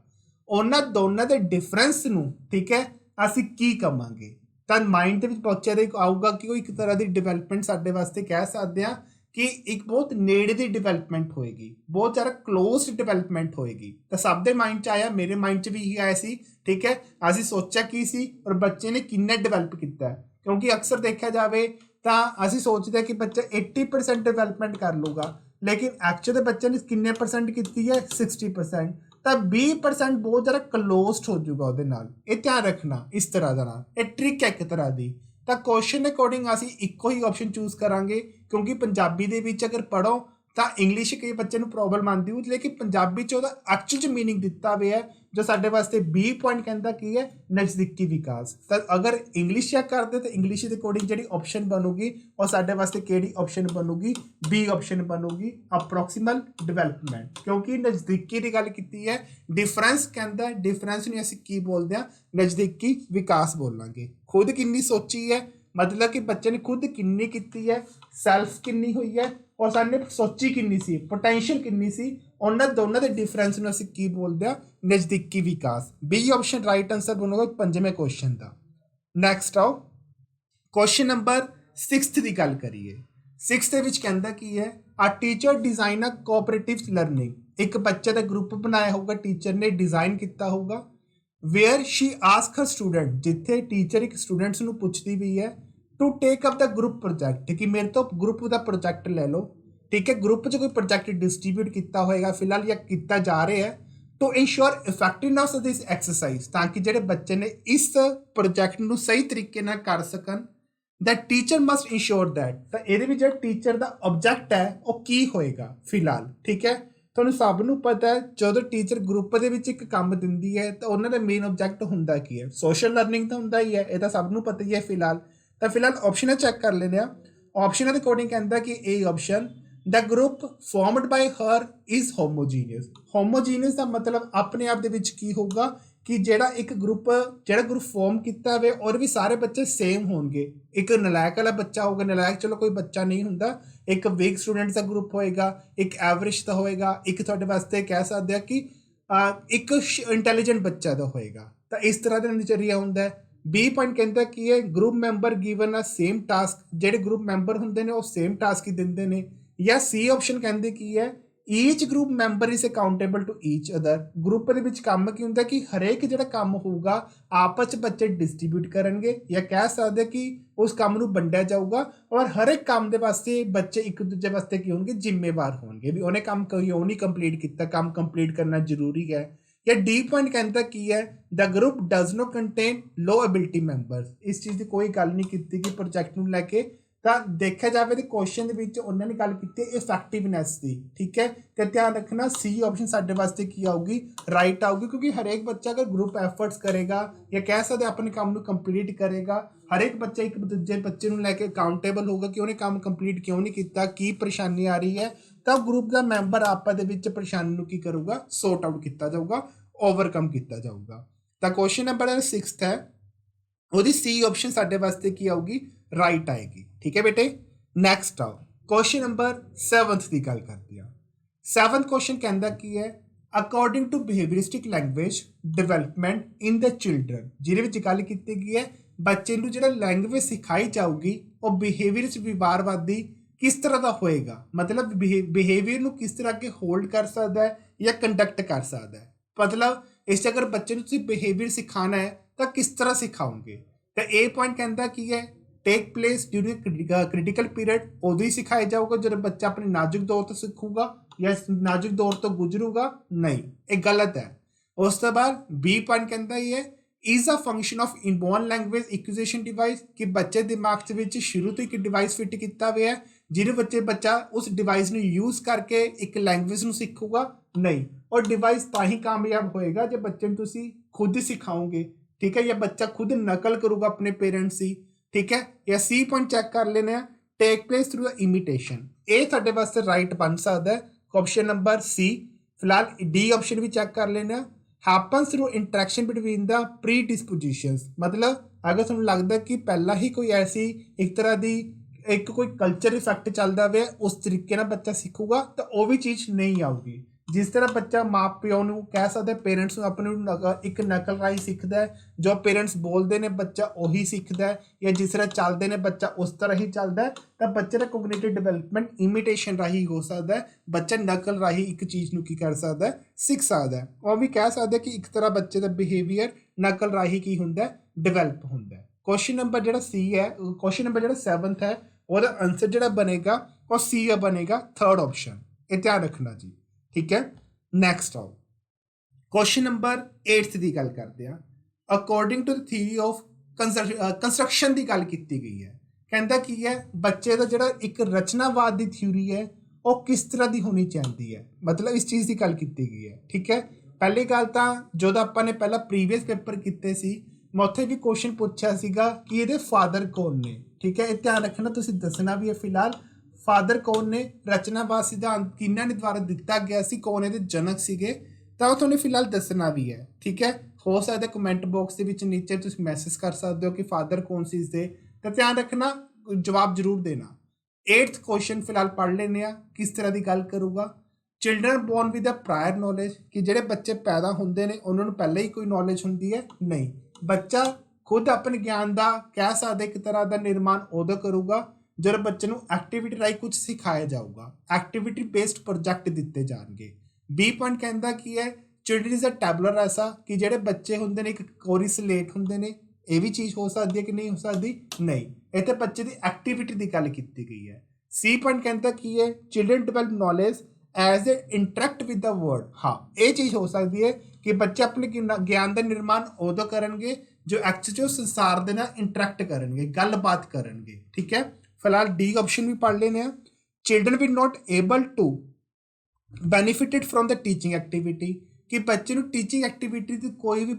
उन्होंने दोनों के डिफरेंस नूं ठीक है असी की कवांगे तो माइंड के बच्चे दे आऊगा कि एक तरह की डिवेलपमेंट साडे वास्ते कह सकते हैं कि एक बहुत नेड़े की डिवेलपमेंट होएगी, बहुत ज़्यादा क्लोज डिवेलपमेंट होएगी। तो सब दे माइंड आया, मेरे माइंड भी यही आया सी। ठीक है, असी सोचा की सी और बच्चे ने किन्ना डिवेलप किया, क्योंकि अक्सर देखा जाए तो असी सोचते हैं कि बच्चा 80% डिवेलपमेंट कर लूगा लेकिन एक्चुअली बच्चे ने किन्ने परसेंट की है 60%। तो 20% बहुत ज़्यादा क्लोज हो जाऊगा वो नाल। ये ध्यान रखना इस तरह का ना ये ट्रिक है एक तरह की। तो क्वेश्चन के अकॉर्डिंग असी इको ही ऑप्शन चूज करांगे क्योंकि पंजाबी दे विच अगर पढ़ो तो इंग्लिश कई बच्चे प्रॉब्लम आती हो लेकिन पंजाबी एक्चुअल मीनिंग दिता हुआ है जो साडे वास्ते बी पॉइंट कहता की है नज़दीकी विकास। तो अगर इंग्लिश चेक करते तो इंग्लिश के अकॉर्डिंग जी ऑप्शन बनूगी और साडे वास्ते केड़ी option बनूगी B option बनूगी approximal development, क्योंकि नज़दीकी की गल की है। डिफरेंस कहता डिफरेंस नहीं असीं की बोलते हैं नज़दीकी विकास बोलांगे। खुद किन्नी सोची है मतलब कि बच्चे ने खुद किन्नी की है, सैल्फ किन्नी हुई है और साने सोची किन्नी सी, पोटेंशियल किन्नी सी, उन्होंने दोनों के डिफरेंस में असीं की बोलते हैं नज़दीकी विकास। बी ऑप्शन राइट आंसर बनूगा 5वें क्वेश्चन का। नैक्सट आओ क्वेश्चन नंबर 6 की गल करिए। 6 के विच कहता की है आ teacher design a cooperative learning. एक बच्चे का ग्रुप बनाया होगा, टीचर ने डिजाइन किया होगा where she ask her student जिथे टीचर एक स्टूडेंट्स नूं पुछदी भी है to take up the group project कि मेरे तो ग्रुप का प्रोजैक्ट ले लो। ठीक है, ग्रुप च कोई प्रोजैक्ट डिस्ट्रीब्यूट किया होएगा फिलहाल या किया जा रहा है to ensure effectiveness of this exercise ताकि जो बच्चे ने इस प्रोजैक्ट नूं सही तरीके नाल कर सकन। The teacher must ensure that तो ये जो टीचर का ऑब्जेक्ट है वह की होएगा फिलहाल। ठीक है, तुहानूं सब नूं पता है जो टीचर ग्रुप के विच एक काम दिंदी है तो उन्होंने मेन ऑब्जेक्ट हुंदा की है सोशल लर्निंग तो हुंदा ही है, यह तो सब नूं पता ही है फिलहाल। तो फिलहाल ऑप्शन चेक कर लेने ऑप्शन के अकॉर्डिंग कहता कि A option the group formed by her is homogeneous. Homogeneous का मतलब अपने आप दे विच की होगा कि जेड़ा एक ग्रुप फॉर्म किया हुआ और भी सारे बच्चे सेम होंगे। एक नलायक वाला बच्चा होगा, नलायक चलो कोई बच्चा नहीं होंदा, एक वीक स्टूडेंट्स का ग्रुप होएगा, एक एवरेज का होएगा, एक थोड़े वास्ते कह सकते हैं कि एक इंटैलीजेंट बच्चा का होएगा। तो इस तरह का नजरिया होंदा है। बी पॉइंट कहता कि है group member given a same task, जेडे ग्रुप मैंबर होंदे ने वो सेम टास्क ही दिंदे ने। या सी ऑप्शन कहते कि है each group member is accountable to each other. Group के विच काम की होंदा कि हरेक जो काम होगा आपस बच्चे डिस्ट्रीब्यूट करेंगे या कह सकते कि उस काम नूं वंडिया जाऊगा और हर एक काम के वास्ते बच्चे एक दूजे वास्ते की होंगे जिम्मेवार होंगे भी उन्हें काम क्यों नहीं कंप्लीट किया, काम कंप्लीट करना जरूरी है। या डी पॉइंट कहता की है the group does not contain low ability members. इस चीज़ की कोई गल नहीं की कि प्रोजैक्ट नूं लैके ਤਾਂ ਦੇਖਿਆ ਜਾਵੇ ਤਾਂ ਕੁਐਸਚਨ ਦੇ ਵਿੱਚ ਉਹਨਾਂ ਨੇ ਗੱਲ ਕੀਤੀ ਇਫੈਕਟਿਵਨੈਸ ਦੀ, ਠੀਕ ਹੈ। ਤੇ ਧਿਆਨ ਰੱਖਣਾ ਸੀ ਆਪਸ਼ਨ ਸਾਡੇ ਵਾਸਤੇ ਕੀ ਆਊਗੀ, ਰਾਈਟ ਆਊਗੀ, ਕਿਉਂਕਿ ਹਰੇਕ ਬੱਚਾ ਅਗਰ ਗਰੁੱਪ ਐਫਰਟਸ ਕਰੇਗਾ ਜਾਂ ਕਹਿ ਸਕਦੇ ਆਪਣੇ ਕੰਮ ਨੂੰ ਕੰਪਲੀਟ ਕਰੇਗਾ, ਹਰੇਕ ਬੱਚਾ ਇੱਕ ਦੂਜੇ ਬੱਚੇ ਨੂੰ ਲੈ ਕੇ ਅਕਾਊਂਟੇਬਲ ਹੋਊਗਾ ਕਿ ਉਹਨੇ ਕੰਮ ਕੰਪਲੀਟ ਕਿਉਂ ਨਹੀਂ ਕੀਤਾ, ਕੀ ਪਰੇਸ਼ਾਨੀ ਆ ਰਹੀ ਹੈ, ਤਾਂ ਗਰੁੱਪ ਦਾ ਮੈਂਬਰ ਆਪਸ ਦੇ ਵਿੱਚ ਪਰੇਸ਼ਾਨੀ ਨੂੰ ਕੀ ਕਰੂਗਾ, ਸੋਰਟ ਆਊਟ ਕੀਤਾ ਜਾਊਗਾ, ਓਵਰਕਮ ਕੀਤਾ ਜਾਊਗਾ। ਤਾਂ ਕੁਐਸਚਨ ਨੰਬਰ 6 ਹੈ, ਉਹਦੀ ਸੀ ਆਪਸ਼ਨ ਸਾਡੇ ਵਾਸਤੇ ਕੀ ਆਊਗੀ, ਰਾਈਟ ਆਏਗੀ, ਠੀਕ ਹੈ ਬੇਟੇ। ਨੈਕਸਟ ਆਓ ਕੁਐਸਚਨ ਨੰਬਰ 7 ਦੀ ਗੱਲ ਕਰਦੇ ਹਾਂ। 7th ਕੁਐਸਚਨ ਕਹਿੰਦਾ ਕੀ ਹੈ, according to behavioristic language development in the children, ਜਿਹਦੇ ਵਿੱਚ ਗੱਲ ਕੀਤੀ ਗਈ ਹੈ ਬੱਚੇ ਨੂੰ ਜਿਹੜਾ ਲੈਂਗੁਏਜ ਸਿਖਾਈ ਜਾਊਗੀ ਉਹ ਬਿਹੇਵੀਅਰ 'ਚ ਵਿਵਹਾਰਵਾਦੀ ਕਿਸ ਤਰ੍ਹਾਂ ਦਾ ਹੋਏਗਾ, ਮਤਲਬ ਬਿਹੇਵੀਅਰ ਨੂੰ ਕਿਸ ਤਰ੍ਹਾਂ ਅੱਗੇ ਹੋਲਡ ਕਰ ਸਕਦਾ ਹੈ ਜਾਂ ਕੰਡਕਟ ਕਰ ਸਕਦਾ ਹੈ। ਮਤਲਬ ਇਸ 'ਚ ਅਗਰ ਬੱਚੇ ਨੂੰ ਤੁਸੀਂ ਬਿਹੇਵੀਅਰ ਸਿਖਾਉਣਾ ਹੈ ਤਾਂ ਕਿਸ ਤਰ੍ਹਾਂ ਸਿਖਾਓਗੇ। ਤਾਂ ਇਹ ਪੁਆਇੰਟ ਕਹਿੰਦਾ ਕੀ ਹੈ, ਟੇਕ ਪਲੇਸ ਡਿਊਰਿੰਗ ਕ੍ਰਿਟੀਕਲ ਪੀਰੀਅਡ, ਉਦੋਂ ਹੀ ਸਿਖਾਇਆ ਜਾਊਗਾ ਜਦੋਂ ਬੱਚਾ ਆਪਣੇ ਨਾਜ਼ੁਕ ਦੌਰ ਤੋਂ ਸਿੱਖੂਗਾ ਜਾਂ ਨਾਜ਼ੁਕ ਦੌਰ ਤੋਂ ਗੁਜ਼ਰੂਗਾ, ਨਹੀਂ, ਇਹ ਗਲਤ ਹੈ। ਉਸ ਤੋਂ ਬਾਅਦ ਬੀ ਪੁਆਇੰਟ ਕਹਿੰਦਾ ਹੀ ਹੈ, is a function of inborn language acquisition device, ਕਿ ਬੱਚੇ ਦਿਮਾਗ ਦੇ ਵਿੱਚ ਸ਼ੁਰੂ ਤੋਂ ਇੱਕ ਡਿਵਾਈਸ ਫਿੱਟ ਕੀਤਾ ਹੋਇਆ ਹੈ ਜਿਹਦੇ ਵਿੱਚ ਬੱਚਾ ਉਸ ਡਿਵਾਈਸ ਨੂੰ ਯੂਜ਼ ਕਰਕੇ ਇੱਕ ਲੈਂਗੁਏਜ ਨੂੰ ਸਿੱਖੂਗਾ, ਨਹੀਂ। ਔਰ ਡਿਵਾਈਸ ਤਾਂ ਹੀ ਕਾਮਯਾਬ ਹੋਏਗਾ ਜੇ ਬੱਚੇ ਨੂੰ ਤੁਸੀਂ ਖੁਦ ਸਿਖਾਓਗੇ, ਠੀਕ ਹੈ, ਜਾਂ ਬੱਚਾ ਖੁਦ ਨਕਲ ਕਰੂਗਾ ਆਪਣੇ ਪੇਰੈਂਟਸ ਦੀ, ਠੀਕ ਹੈ। ਜਾਂ ਸੀ ਪੁਆਇੰਟ ਚੈੱਕ ਕਰ ਲੈਂਦੇ ਆ, ਟੇਕ ਪਲੇਸ ਥਰੂ ਅ ਇਮੀਟੇਸ਼ਨ, ਇਹ ਸਾਡੇ ਵਾਸਤੇ ਰਾਈਟ ਬਣ ਸਕਦਾ ਹੈ ਆਪਸ਼ਨ ਨੰਬਰ ਸੀ। ਫਿਲਹਾਲ ਡੀ ਆਪਸ਼ਨ ਵੀ ਚੈੱਕ ਕਰ ਲੈਂਦੇ ਆ, happens through interaction between the predispositions, ਮਤਲਬ ਅਗਰ ਤੁਹਾਨੂੰ ਲੱਗਦਾ ਕਿ ਪਹਿਲਾਂ ਹੀ ਕੋਈ ਐਸੀ ਇੱਕ ਤਰ੍ਹਾਂ ਦੀ ਇੱਕ ਕੋਈ ਕਲਚਰ ਇਫੈਕਟ ਚੱਲਦਾ ਹੋਵੇ ਉਸ ਤਰੀਕੇ ਨਾਲ ਬੱਚਾ ਸਿੱਖੂਗਾ ਤਾਂ ਉਹ ਵੀ ਚੀਜ਼ ਨਹੀਂ ਆਊਗੀ। ਜਿਸ ਤਰ੍ਹਾਂ ਬੱਚਾ ਮਾਂ ਪਿਓ ਨੂੰ ਕਹਿ ਸਕਦੇ ਪੇਰੈਂਟਸ ਨੂੰ ਆਪਣੇ ਇੱਕ ਨਕਲ ਰਾਹੀਂ ਸਿੱਖਦਾ ਹੈ, ਜੋ ਪੇਰੈਂਟਸ ਬੋਲਦੇ ਨੇ ਬੱਚਾ ਉਹੀ ਸਿੱਖਦਾ ਹੈ, ਜਾਂ ਜਿਸ ਤਰ੍ਹਾਂ ਚੱਲਦੇ ਨੇ ਬੱਚਾ ਉਸ ਤਰ੍ਹਾਂ ਹੀ ਚੱਲਦਾ ਹੈ, ਤਾਂ ਬੱਚੇ ਦਾ ਕੋਗਨੀਟਿਵ ਡਿਵੈਲਪਮੈਂਟ ਇਮੀਟੇਸ਼ਨ ਰਾਹੀਂ ਹੋ ਸਕਦਾ ਹੈ। ਬੱਚਾ ਨਕਲ ਰਾਹੀਂ ਇੱਕ ਚੀਜ਼ ਨੂੰ ਕੀ ਕਰ ਸਕਦਾ ਹੈ, ਸਿੱਖ ਸਕਦਾ ਹੈ। ਉਹ ਵੀ ਕਹਿ ਸਕਦੇ ਕਿ ਇੱਕ ਤਰ੍ਹਾਂ ਬੱਚੇ ਦਾ ਬਿਹੇਵੀਅਰ ਨਕਲ ਰਾਹੀਂ ਕੀ ਹੁੰਦਾ, ਡਿਵੈਲਪ ਹੁੰਦਾ। ਕੁਐਸਚਨ ਨੰਬਰ ਜਿਹੜਾ ਸੀ ਹੈ, ਕੁਐਸਚਨ ਨੰਬਰ ਜਿਹੜਾ 7th ਹੈ, ਉਹਦਾ ਆਨਸਰ ਜਿਹੜਾ ਬਣੇਗਾ ਉਹ ਸੀ ਬਣੇਗਾ, 3rd ਆਪਸ਼ਨ, ਇਹ ਧਿਆਨ ਰੱਖਣਾ ਜੀ, ਠੀਕ ਹੈ। ਨੈਕਸਟ ਆਓ ਕੁਐਸਚਨ ਨੰਬਰ 8 ਦੀ ਗੱਲ ਕਰਦੇ ਹਾਂ। According to the theory of construction ਦੀ ਗੱਲ ਕੀਤੀ ਗਈ ਹੈ। ਕਹਿੰਦਾ ਕੀ ਹੈ, ਬੱਚੇ ਦਾ ਜਿਹੜਾ ਇੱਕ ਰਚਨਾਵਾਦ ਦੀ ਥਿਊਰੀ ਹੈ ਉਹ ਕਿਸ ਤਰ੍ਹਾਂ ਦੀ ਹੋਣੀ ਚਾਹੀਦੀ ਹੈ, ਮਤਲਬ ਇਸ ਚੀਜ਼ ਦੀ ਗੱਲ ਕੀਤੀ ਗਈ ਹੈ, ਠੀਕ ਹੈ। ਪਹਿਲੀ ਗੱਲ ਤਾਂ ਜਦੋਂ ਆਪਾਂ ਨੇ ਪਹਿਲਾਂ ਪ੍ਰੀਵੀਅਸ ਪੇਪਰ ਕੀਤੇ ਸੀ ਮੈਂ ਉੱਥੇ ਵੀ ਕੁਐਸਚਨ ਪੁੱਛਿਆ ਸੀਗਾ ਕਿ ਇਹਦੇ ਫਾਦਰ ਕੌਣ ਨੇ, ਠੀਕ ਹੈ, ਇਹ ਧਿਆਨ ਰੱਖਣਾ, ਤੁਸੀਂ ਦੱਸਣਾ ਵੀ ਹੈ ਫਿਲਹਾਲ ਫਾਦਰ ਕੌਣ ਨੇ, ਰਚਨਾਵਾਦ ਸਿਧਾਂਤ ਕਿਹਨਾਂ ਦੇ ਦੁਆਰਾ ਦਿੱਤਾ ਗਿਆ ਸੀ, ਕੌਣ ਇਹਦੇ ਜਨਕ ਸੀਗੇ, ਤਾਂ ਉਹ ਤੁਹਾਨੂੰ ਫਿਲਹਾਲ ਦੱਸਣਾ ਵੀ ਹੈ, ਠੀਕ ਹੈ। ਹੋ ਸਕਦਾ ਕਮੈਂਟ ਬਾਕਸ ਦੇ ਵਿੱਚ ਨੀਚੇ ਤੁਸੀਂ ਮੈਸੇਜ ਕਰ ਸਕਦੇ ਹੋ ਕਿ ਫਾਦਰ ਕੌਣ ਸੀ ਇਸਦੇ, ਤਾਂ ਧਿਆਨ ਰੱਖਣਾ, ਜਵਾਬ ਜ਼ਰੂਰ ਦੇਣਾ। 8th ਕੁਐਸਚਨ ਫਿਲਹਾਲ ਪੜ੍ਹ ਲੈਂਦੇ ਆ, ਕਿਸ ਤਰ੍ਹਾਂ ਦੀ ਗੱਲ ਕਰੂਗਾ। Children born with a prior knowledge, ਕਿ ਜਿਹੜੇ ਬੱਚੇ ਪੈਦਾ ਹੁੰਦੇ ਨੇ ਉਹਨਾਂ ਨੂੰ ਪਹਿਲਾਂ ਹੀ ਕੋਈ ਨੌਲੇਜ ਹੁੰਦੀ ਹੈ, ਨਹੀਂ। ਬੱਚਾ ਖੁਦ ਆਪਣੇ ਗਿਆਨ ਦਾ ਕਹਿ ਸਕਦੇ ਇੱਕ ਤਰ੍ਹਾਂ ਦਾ ਨਿਰਮਾਣ ਉਦੋਂ ਕਰੂਗਾ ਜਦੋਂ ਬੱਚੇ ਨੂੰ ਐਕਟੀਵਿਟੀ ਰਾਹੀਂ ਕੁਝ ਸਿਖਾਇਆ ਜਾਊਗਾ, ਐਕਟੀਵਿਟੀ ਬੇਸਡ ਪ੍ਰੋਜੈਕਟ ਦਿੱਤੇ ਜਾਣਗੇ। ਬੀ ਪੁਆਇੰਟ ਕਹਿੰਦਾ ਕੀ ਹੈ, ਚਿਲਡਰਨ ਇਜ਼ ਅ ਟੈਬਲਰ ਐਸਾ, ਕਿ ਜਿਹੜੇ ਬੱਚੇ ਹੁੰਦੇ ਨੇ ਇੱਕ ਕੋਰੀ ਸਲੇਟ ਹੁੰਦੇ ਨੇ, ਇਹ ਵੀ ਚੀਜ਼ ਹੋ ਸਕਦੀ ਹੈ ਕਿ ਨਹੀਂ ਹੋ ਸਕਦੀ, ਨਹੀਂ। ਇੱਥੇ ਬੱਚੇ ਦੀ ਐਕਟੀਵਿਟੀ ਦੀ ਗੱਲ ਕੀਤੀ ਗਈ ਹੈ। ਸੀ ਪੁਆਇੰਟ ਕਹਿੰਦਾ ਕੀ ਹੈ, children develop knowledge as a interact with the world, ਹਾਂ ਇਹ ਚੀਜ਼ ਹੋ ਸਕਦੀ ਹੈ ਕਿ ਬੱਚੇ ਆਪਣੇ ਗਿਆਨ ਦਾ ਨਿਰਮਾਣ ਉਦੋਂ ਕਰਨਗੇ ਜੋ ਐਕਚੁਅਲੀ ਸੰਸਾਰ ਦੇ ਨਾਲ ਇੰਟਰੈਕਟ ਕਰਨਗੇ, ਗੱਲਬਾਤ ਕਰਨਗੇ, ਠੀਕ ਹੈ। ਫਿਲਹਾਲ ਡੀ ਆਪਸ਼ਨ ਵੀ ਪੜ੍ਹ ਲੈਣੇ ਆ। Children will not able to benefited from the teaching activity, ਕਿ ਬੱਚੇ ਨੂੰ ਟੀਚਿੰਗ ਐਕਟੀਵਿਟੀ ਦੀ ਕੋਈ ਵੀ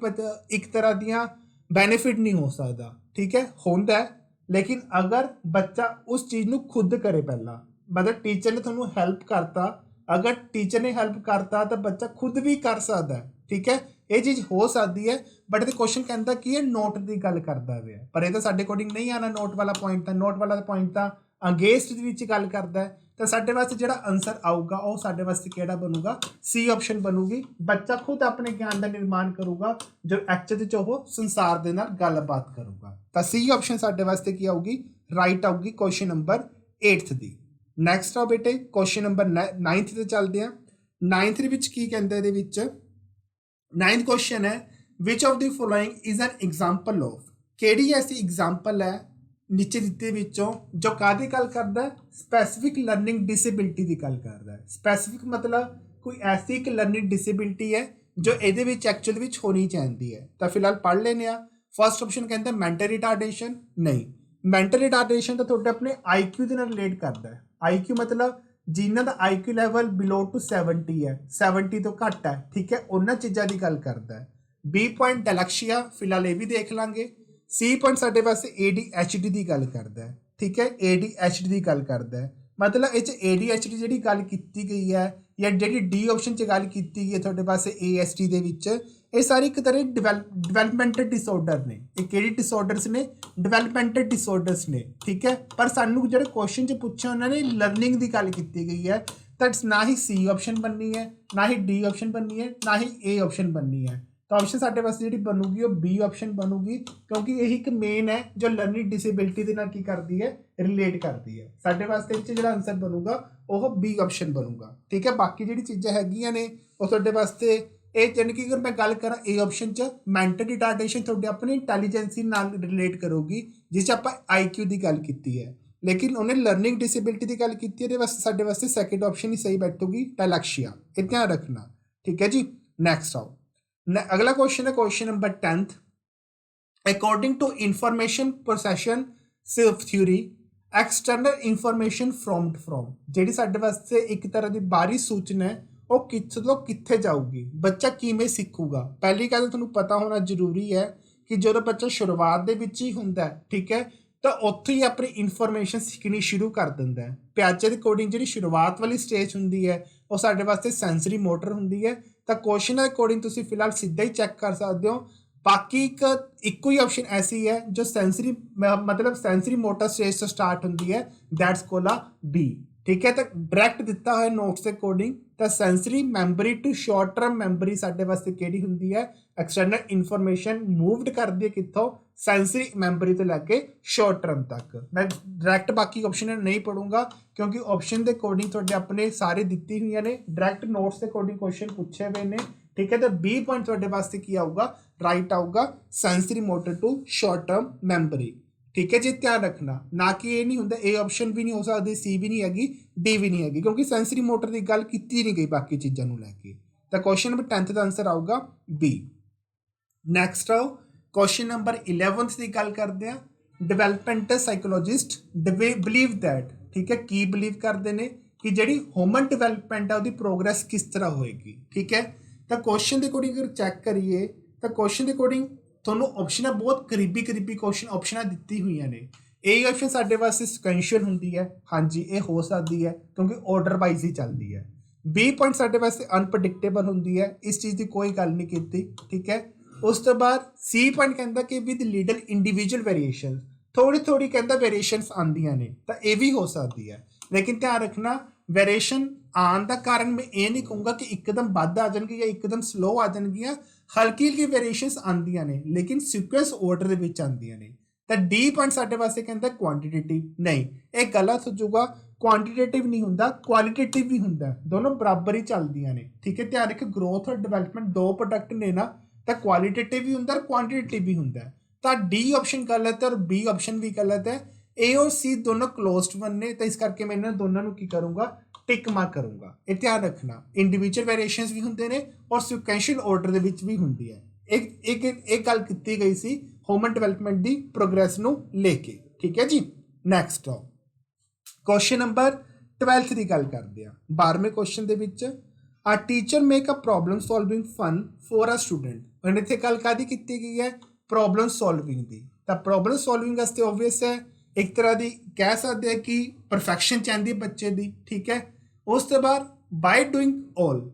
ਇੱਕ ਤਰ੍ਹਾਂ ਦੀਆਂ ਬੈਨੀਫਿਟ ਨਹੀਂ ਹੋ ਸਕਦਾ, ਠੀਕ ਹੈ, ਹੁੰਦਾ ਲੇਕਿਨ ਅਗਰ ਬੱਚਾ ਉਸ ਚੀਜ਼ ਨੂੰ ਖੁਦ ਕਰੇ ਪਹਿਲਾਂ, ਮਤਲਬ ਟੀਚਰ ਨੇ ਤੁਹਾਨੂੰ ਹੈਲਪ ਕਰਤਾ, ਅਗਰ ਟੀਚਰ ਨੇ ਹੈਲਪ ਕਰਤਾ ਤਾਂ ਬੱਚਾ ਖੁਦ ਵੀ ਕਰ ਸਕਦਾ, ਠੀਕ ਹੈ, ਇਹ ਚੀਜ਼ ਹੋ ਸਕਦੀ ਹੈ। ਬਟ ਇਹਦੇ ਕੁਐਸਚਨ ਕਹਿੰਦਾ ਕੀ ਹੈ, ਨੋਟ ਦੀ ਗੱਲ ਕਰਦਾ ਹੋਇਆ, ਪਰ ਇਹ ਤਾਂ ਸਾਡੇ ਅਕੋਰਡਿੰਗ ਨਹੀਂ ਆਣਾ ਨੋਟ ਵਾਲਾ ਪੁਆਇੰਟ, ਤਾਂ ਨੋਟ ਵਾਲਾ ਪੁਆਇੰਟ ਤਾਂ ਅਗੇਂਸਟ ਦੇ ਵਿੱਚ ਗੱਲ ਕਰਦਾ ਹੈ, ਤਾਂ ਸਾਡੇ ਵਾਸਤੇ ਜਿਹੜਾ ਆਨਸਰ ਆਊਗਾ ਉਹ ਸਾਡੇ ਵਾਸਤੇ ਕਿਹੜਾ ਬਣੂਗਾ, ਸੀ ਆਪਸ਼ਨ ਬਣੂਗੀ। ਬੱਚਾ ਖੁਦ ਆਪਣੇ ਗਿਆਨ ਦਾ ਨਿਰਮਾਣ ਕਰੂਗਾ ਜੋ ਐਕਚੁਅਲੀ ਚ ਉਹ ਸੰਸਾਰ ਦੇ ਨਾਲ ਗੱਲਬਾਤ ਕਰੂਗਾ, ਤਾਂ ਸੀ ਆਪਸ਼ਨ ਸਾਡੇ ਵਾਸਤੇ ਕੀ ਆਊਗੀ, ਰਾਈਟ ਆਊਗੀ ਕੁਐਸਚਨ ਨੰਬਰ 8 ਦੀ। ਨੈਕਸਟ ਆ ਬੇਟੇ ਕੁਐਸਚਨ ਨੰਬਰ 9 ਤੇ ਚੱਲਦੇ ਆ। 9 ਦੇ ਵਿੱਚ ਕੀ ਕਹਿੰਦੇ, ਇਹਦੇ ਵਿੱਚ 9th ਕੁਐਸਚਨ ਹੈ, which of the following is an example of, ਕਿਹੜੀ ਐਸੀ ਐਗਜ਼ਾਮਪਲ ਹੈ ਨੀਚੇ ਦਿੱਤੇ ਵਿੱਚੋਂ ਜੋ ਕਾਹਦੀ ਗੱਲ ਕਰਦਾ ਹੈ, ਸਪੈਸੀਫਿਕ ਲਰਨਿੰਗ ਡਿਸੇਬਿਲਿਟੀ ਦੀ ਗੱਲ ਕਰਦਾ ਹੈ। ਸਪੈਸੀਫਿਕ ਮਤਲਬ ਕੋਈ ਐਸੀ ਇੱਕ ਲਰਨਿੰਗ ਡਿਸੇਬਿਲਿਟੀ ਹੈ ਜੋ ਇਹਦੇ ਵਿੱਚ ਐਕਚੁਅਲ ਵਿੱਚ ਹੋਣੀ ਚਾਹੀਦੀ ਹੈ, ਤਾਂ ਫਿਲਹਾਲ ਪੜ੍ਹ ਲੈਂਦੇ ਆ। ਫਸਟ ਆਪਸ਼ਨ ਕਹਿੰਦਾ ਮੈਂਟਲ ਰਿਟਾਰਡੇਸ਼ਨ, ਨਹੀਂ। ਮੈਂਟਲ ਰਿਟਾਰਡੇਸ਼ਨ ਤਾਂ ਤੁਹਾਡੇ ਆਪਣੇ ਆਈਕਿਊ ਦੇ ਨਾਲ ਰਿਲੇਟ ਕਰਦਾ ਹੈ। ਆਈਕਿਊ ਮਤਲਬ ਜਿਨ੍ਹਾਂ ਦਾ ਆਈਕਿਊ ਲੈਵਲ ਬਿਲੋ ਟੂ 70 ਹੈ, 70 ਤੋਂ ਘੱਟ ਹੈ, ਠੀਕ ਹੈ, ਉਹਨਾਂ ਚੀਜ਼ਾਂ ਦੀ ਗੱਲ ਕਰਦਾ ਹੈ। ਬੀ ਪੁਆਇੰਟ ਡੈਲੈਕਸ਼ੀਆ, ਫਿਲਹਾਲ ਇਹ ਵੀ ਦੇਖ ਲਾਂਗੇ। ਸੀ ਪੁਆਇੰਟ ਸਾਡੇ ਵਾਸਤੇ ADHD ਦੀ ਗੱਲ ਕਰਦਾ ਹੈ, ਠੀਕ ਹੈ, ADHD ਦੀ ਗੱਲ ਕਰਦਾ ਹੈ। ਮਤਲਬ ਇਹ 'ਚ ADHD ਜਿਹੜੀ ਗੱਲ ਕੀਤੀ ਗਈ ਹੈ ਜਾਂ ਜਿਹੜੀ ਡੀ ਆਪਸ਼ਨ 'ਚ ਗੱਲ ਕੀਤੀ ਗਈ ਹੈ ਤੁਹਾਡੇ ਪਾਸੇ ASD ਦੇ ਵਿੱਚ, ਇਹ ਸਾਰੀ ਇੱਕ ਤਰ੍ਹਾਂ ਡਿਵੈਲਪਮੈਂਟਲ ਡਿਸਆਰਡਰ ਨੇ। ਇਹ ਕਿਹੜੀ ਡਿਸਆਰਡਰਸ ਨੇ? ਡਿਵੈਲਪਮੈਂਟਲ ਡਿਸਆਰਡਰਸ ਨੇ, ਠੀਕ ਹੈ। ਪਰ ਸਾਨੂੰ ਜਿਹੜੇ ਕੁਐਸਚਨ 'ਚ ਪੁੱਛਿਆ ਉਹਨਾਂ ਨੇ ਲਰਨਿੰਗ ਦੀ ਗੱਲ ਕੀਤੀ ਗਈ ਹੈ, ਤਾਂ ਨਾ ਹੀ C ਆਪਸ਼ਨ ਬਣਨੀ ਹੈ, ਨਾ ਹੀ D ਆਪਸ਼ਨ ਬਣਨੀ ਹੈ, ਨਾ ਹੀ A ਆਪਸ਼ਨ ਬਣਨੀ ਹੈ। ਤਾਂ ਆਪਸ਼ਨ ਸਾਡੇ ਵਾਸਤੇ ਜਿਹੜੀ ਬਣੂਗੀ ਉਹ B ਆਪਸ਼ਨ ਬਣੂਗੀ, ਕਿਉਂਕਿ ਇਹ ਇੱਕ ਮੇਨ ਹੈ ਜੋ ਲਰਨਿੰਗ ਡਿਸੇਬਿਲਿਟੀ ਦੇ ਨਾਲ ਕੀ ਕਰਦੀ ਹੈ, ਰਿਲੇਟ ਕਰਦੀ ਹੈ। ਸਾਡੇ ਵਾਸਤੇ ਇਹ 'ਚ ਜਿਹੜਾ ਆਨਸਰ ਬਣੂਗਾ ਉਹ B ਆਪਸ਼ਨ ਬਣੂਗਾ, ਠੀਕ ਹੈ। ਬਾਕੀ ਜਿਹੜੀ ਚੀਜ਼ਾਂ ਹੈਗੀਆਂ ਨੇ ਉਹ ਤੁਹਾਡੇ ਵਾਸਤੇ ਇਹ ਜਾਣੀ ਕਿ ਅਗਰ ਮੈਂ ਗੱਲ ਕਰਾਂ A ਆਪਸ਼ਨ 'ਚ ਮੈਂਟਲ ਰਿਟਾਰਡੇਸ਼ਨ ਤੁਹਾਡੇ ਆਪਣੀ ਇੰਟੈਲੀਜੈਂਸੀ ਨਾਲ ਰਿਲੇਟ ਕਰੂਗੀ, ਜਿਸ 'ਚ ਆਪਾਂ IQ ਦੀ ਗੱਲ ਕੀਤੀ ਹੈ। ਲੇਕਿਨ ਉਹਨੇ ਲਰਨਿੰਗ ਡਿਸੇਬਿਲਿਟੀ ਦੀ ਗੱਲ ਕੀਤੀ, ਇਹਦੇ ਵਾਸਤੇ ਸਾਡੇ ਵਾਸਤੇ ਸੈਕਿੰਡ ਆਪਸ਼ਨ ਹੀ ਸਹੀ ਬੈਠੂਗੀ, ਡਾਇਲੈਕਸ਼ੀਆ। ਇਹ ਧਿਆਨ ਰੱਖਣਾ, ਠੀਕ ਹੈ ਜੀ। ਨੈਕਸਟ ਆਓ, अगला क्वेश्चन है question number 10th। According to information procession theory, external information from ਜਿਹੜੀ ਸਾਡੇ ਵਾਸਤੇ ਇੱਕ ਤਰ੍ਹਾਂ ਦੀ ਬਾਹਰੀ ਸੂਚਨਾ ਹੈ ਉਹ ਕਿੱਥੇ ਤੋਂ ਕਿੱਥੇ ਜਾਊਗੀ, ਬੱਚਾ ਕਿਵੇਂ ਸਿੱਖੂਗਾ। ਪਹਿਲੀ ਗੱਲ ਤੁਹਾਨੂੰ ਪਤਾ ਹੋਣਾ ਜ਼ਰੂਰੀ ਹੈ ਕਿ ਜਦੋਂ ਬੱਚਾ ਸ਼ੁਰੂਆਤ ਦੇ ਵਿੱਚ ਹੀ ਹੁੰਦਾ ਹੈ, ਠੀਕ ਹੈ, ਤਾਂ ਉੱਥੇ ਹੀ ਆਪਣੀ ਇਨਫੋਰਮੇਸ਼ਨ ਸਿੱਖਣੀ ਸ਼ੁਰੂ ਕਰ ਦਿੰਦਾ ਹੈ। ਪਿਆਜ਼ੇ ਦੇ ਅਕੋਰਡਿੰਗ ਜਿਹੜੀ ਸ਼ੁਰੂਆਤ ਵਾਲੀ ਸਟੇਜ ਹੁੰਦੀ ਹੈ ਉਹ ਸਾਡੇ ਵਾਸਤੇ ਸੈਂਸਰੀ ਮੋਟਰ ਹੁੰਦੀ ਹੈ। ਤਾਂ ਕੁਐਸਚਨ ਦੇ ਅਕੋਰਡਿੰਗ ਤੁਸੀਂ ਫਿਲਹਾਲ ਸਿੱਧਾ ਹੀ ਚੈੱਕ ਕਰ ਸਕਦੇ ਹੋ। ਬਾਕੀ ਇੱਕੋ ਹੀ ਆਪਸ਼ਨ ਐਸੀ ਹੈ ਜੋ ਸੈਂਸਰੀ ਮਤਲਬ ਸੈਂਸਰੀ ਮੋਟਰ ਸਟੇਜ ਤੋਂ ਸਟਾਰਟ ਹੁੰਦੀ ਹੈ, ਦੈਟਸ ਕੋਲਾ B, ਠੀਕ ਹੈ। ਤਾਂ ਡਾਇਰੈਕਟ ਦਿੱਤਾ ਹੋਇਆ ਨੋਟਸ ਦੇ ਅਕੋਰਡਿੰਗ ਤਾਂ sensory memory to short term memory ਸਾਡੇ ਵਾਸਤੇ ਕਿਹੜੀ ਹੁੰਦੀ ਹੈ, ਐਕਸਟਰਨਲ ਇਨਫੋਰਮੇਸ਼ਨ ਮੂਵਡ ਕਰਦੀ ਹੈ ਕਿੱਥੋਂ, ਸੈਂਸਰੀ ਮੈਮਰੀ ਤੋਂ ਲੈ ਕੇ ਸ਼ਾਰਟ ਟਰਮ ਤੱਕ। ਮੈਂ ਡਾਇਰੈਕਟ ਬਾਕੀ ਆਪਸ਼ਨ ਨਹੀਂ ਪੜੂੰਗਾ ਕਿਉਂਕਿ ਆਪਸ਼ਨ ਦੇ ਅਕੋਰਡਿੰਗ ਤੁਹਾਡੇ ਆਪਣੇ ਸਾਰੇ ਦਿੱਤੀ ਹੋਈਆਂ ਨੇ, ਡਾਇਰੈਕਟ ਨੋਟਸ ਦੇ ਅਕੋਰਡਿੰਗ ਕੁਐਸਚਨ ਪੁੱਛੇ ਹੋਏ ਨੇ, ਠੀਕ ਹੈ। ਤਾਂ B ਪੁਆਇੰਟ ਤੁਹਾਡੇ ਵਾਸਤੇ ਕੀ ਆਊਗਾ, ਰਾਈਟ ਆਊਗਾ, sensory motor to short term memory, ਠੀਕ ਹੈ ਜੀ। ਧਿਆਨ ਰੱਖਣਾ, ਨਾ ਕਿ ਇਹ ਨਹੀਂ ਹੁੰਦਾ A ਆਪਸ਼ਨ ਵੀ ਨਹੀਂ ਹੋ ਸਕਦੀ, C ਵੀ ਨਹੀਂ ਹੈਗੀ, D ਵੀ ਨਹੀਂ ਹੈਗੀ, ਕਿਉਂਕਿ ਸੈਂਸਰੀ ਮੋਟਰ ਦੀ ਗੱਲ ਕੀਤੀ ਨਹੀਂ ਗਈ ਬਾਕੀ ਚੀਜ਼ਾਂ ਨੂੰ ਲੈ ਕੇ। ਤਾਂ ਕੁਐਸਚਨ ਨੰਬਰ 10th ਦਾ ਆਨਸਰ ਆਊਗਾ B। ਨੈਕਸਟ ਆਓ, ਕੁਐਸਚਨ ਨੰਬਰ 11th ਦੀ ਗੱਲ ਕਰਦੇ ਆ। ਡਿਵੈਲਪਮੈਂਟਲ ਸਾਈਕੋਲੋਜਿਸਟ ਬਿਲੀਵ ਦੈਟ, ਠੀਕ ਹੈ, ਕੀ ਬਿਲੀਵ ਕਰਦੇ ਨੇ ਕਿ ਜਿਹੜੀ ਹਿਊਮਨ ਡਿਵੈਲਪਮੈਂਟ ਹੈ ਉਹਦੀ ਪ੍ਰੋਗਰੈਸ ਕਿਸ ਤਰ੍ਹਾਂ ਹੋਏਗੀ, ਠੀਕ ਹੈ। ਤਾਂ ਕੁਐਸਚਨ ਦੇ ਅਕੋਰਡਿੰਗ ਅਗਰ ਚੈੱਕ ਕਰੀਏ ਤਾਂ ਕੁਐਸਚਨ ਦੇ ਅਕੋਰਡਿੰਗ ਤੁਹਾਨੂੰ ਆਪਸ਼ਨਾਂ ਬਹੁਤ ਕਰੀਬੀ ਕੁਐਸਚਨ ਆਪਸ਼ਨਾਂ ਦਿੱਤੀ ਹੋਈਆਂ ਨੇ। A ਆਪਸ਼ਨ ਸਾਡੇ ਵਾਸਤੇ ਸਿਕੁਐਂਸ਼ੀਅਲ ਹੁੰਦੀ ਹੈ, ਹਾਂਜੀ ਇਹ ਹੋ ਸਕਦੀ ਹੈ ਕਿਉਂਕਿ ਆਰਡਰ ਵਾਈਜ਼ ਹੀ ਚੱਲਦੀ ਹੈ। B ਪੁਆਇੰਟ ਸਾਡੇ ਵਾਸਤੇ ਅਨਪ੍ਰੈਡਿਕਟੇਬਲ ਹੁੰਦੀ ਹੈ, ਇਸ ਚੀਜ਼ ਦੀ ਕੋਈ ਗੱਲ ਨਹੀਂ ਕੀਤੀ, ਠੀਕ ਹੈ। ਉਸ ਤੋਂ ਬਾਅਦ C ਪੁਆਇੰਟ ਕਹਿੰਦਾ ਕਿ ਵਿਦ ਲੀਡਰ ਇੰਡੀਵਿਜੂਅਲ ਵੇਰੀਏਸ਼ਨ, ਥੋੜੀ ਕਹਿੰਦਾ ਵੇਰੀਏਸ਼ਨਸ ਆਉਂਦੀਆਂ ਨੇ, ਤਾਂ ਇਹ ਵੀ ਹੋ ਸਕਦੀ ਹੈ। ਲੇਕਿਨ ਧਿਆਨ ਰੱਖਣਾ, ਵੇਰੀਏਸ਼ਨ ਆਉਣ ਦਾ ਕਾਰਨ ਮੈਂ ਇਹ ਨਹੀਂ ਕਹੂੰਗਾ ਕਿ ਇੱਕਦਮ ਵੱਧ ਆ ਜਾਣਗੇ ਜਾਂ ਇੱਕਦਮ ਸਲੋ ਆ ਜਾਣਗੀਆਂ, ਹਲਕੀ ਵੇਰੀਏਸ਼ਨਸ ਆਉਂਦੀਆਂ ਨੇ ਲੇਕਿਨ ਸੀਕੁਐਂਸ ਆਰਡਰ ਦੇ ਵਿੱਚ ਆਉਂਦੀਆਂ ਨੇ। ਤਾਂ D ਪੁਆਇੰਟ ਸਾਡੇ ਵਾਸਤੇ ਕਹਿੰਦਾ ਕੁਆਂਟੀਟੇਟਿਵ, ਨਹੀਂ ਇਹ ਗਲਤ ਹੋ ਜਾਊਗਾ। ਕੁਆਂਟੀਟੇਟਿਵ ਨਹੀਂ ਹੁੰਦਾ, ਕੁਆਲਿਟੇਟਿਵ ਵੀ ਹੁੰਦਾ, ਦੋਨੋਂ ਬਰਾਬਰ ਹੀ ਚੱਲਦੀਆਂ ਨੇ, ਠੀਕ ਹੈ। ਧਿਆਨ ਰੱਖੋ, ਗਰੋਥ ਔਰ ਡਿਵੈਲਪਮੈਂਟ ਦੋ ਪ੍ਰੋਡਕਟ ਨੇ ਨਾ, ਤਾਂ ਕੁਆਲਿਟੇਟਿਵ ਵੀ ਹੁੰਦਾ ਕੁਆਂਟੀਟੇਟਿਵ ਵੀ ਹੁੰਦਾ। ਤਾਂ D ਆਪਸ਼ਨ ਗਲਤ ਹੈ ਔਰ B ਆਪਸ਼ਨ ਵੀ ਗਲਤ ਹੈ। A ਔਰ C ਦੋਨੋਂ ਕਲੋਜ਼ਡ ਵਨ ਨੇ, ਤਾਂ ਇਸ ਕਰਕੇ ਮੈਂ ਇਹਨਾਂ ਦੋਨਾਂ ਨੂੰ ਕੀ ਕਰੂੰਗਾ, ਟਿਕ ਮਾਰਕ ਕਰੂੰਗਾ। ਇਹ ਧਿਆਨ ਰੱਖਣਾ, ਇੰਡੀਵਿਜੂਅਲ ਵੇਰੀਏਸ਼ਨਸ ਵੀ ਹੁੰਦੇ ਨੇ ਔਰ ਸਿਕੁਐਂਸ਼ੀਅਲ ਆਰਡਰ ਦੇ ਵਿੱਚ ਵੀ ਹੁੰਦੀ ਹੈ। ਇੱਕ ਗੱਲ ਕੀਤੀ ਗਈ ਸੀ ਹਿਊਮਨ ਡਿਵੈਲਪਮੈਂਟ ਦੀ ਪ੍ਰੋਗਰੈਸ ਨੂੰ ਲੈ ਕੇ, ਠੀਕ ਹੈ ਜੀ। ਨੈਕਸਟ ਆਓ, ਕੁਐਸਚਨ ਨੰਬਰ 12th ਦੀ ਗੱਲ ਕਰਦੇ ਆ। 12ਵੇਂ ਕੁਐਸਚਨ ਦੇ ਵਿੱਚ a teacher make a problem solving fun for a student. ਹੁਣ ਇੱਥੇ ਗੱਲ ਕਾਹਦੀ ਕੀਤੀ ਗਈ ਹੈ, ਪ੍ਰੋਬਲਮ ਸੋਲਵਿੰਗ ਦੀ। ਤਾਂ ਪ੍ਰੋਬਲਮ ਸੋਲਵਿੰਗ ਵਾਸਤੇ ਓਬਵੀਅਸ ਹੈ ਇੱਕ ਤਰ੍ਹਾਂ ਦੀ ਕਹਿ ਸਕਦੇ ਆ ਕਿ ਪਰਫੈਕਸ਼ਨ ਚਾਹੀਦੀ ਬੱਚੇ ਦੀ, ਠੀਕ ਹੈ। ਉਸ ਤੋਂ ਬਾਅਦ ਬਾਈ ਡੂਇੰਗ ਆਲ,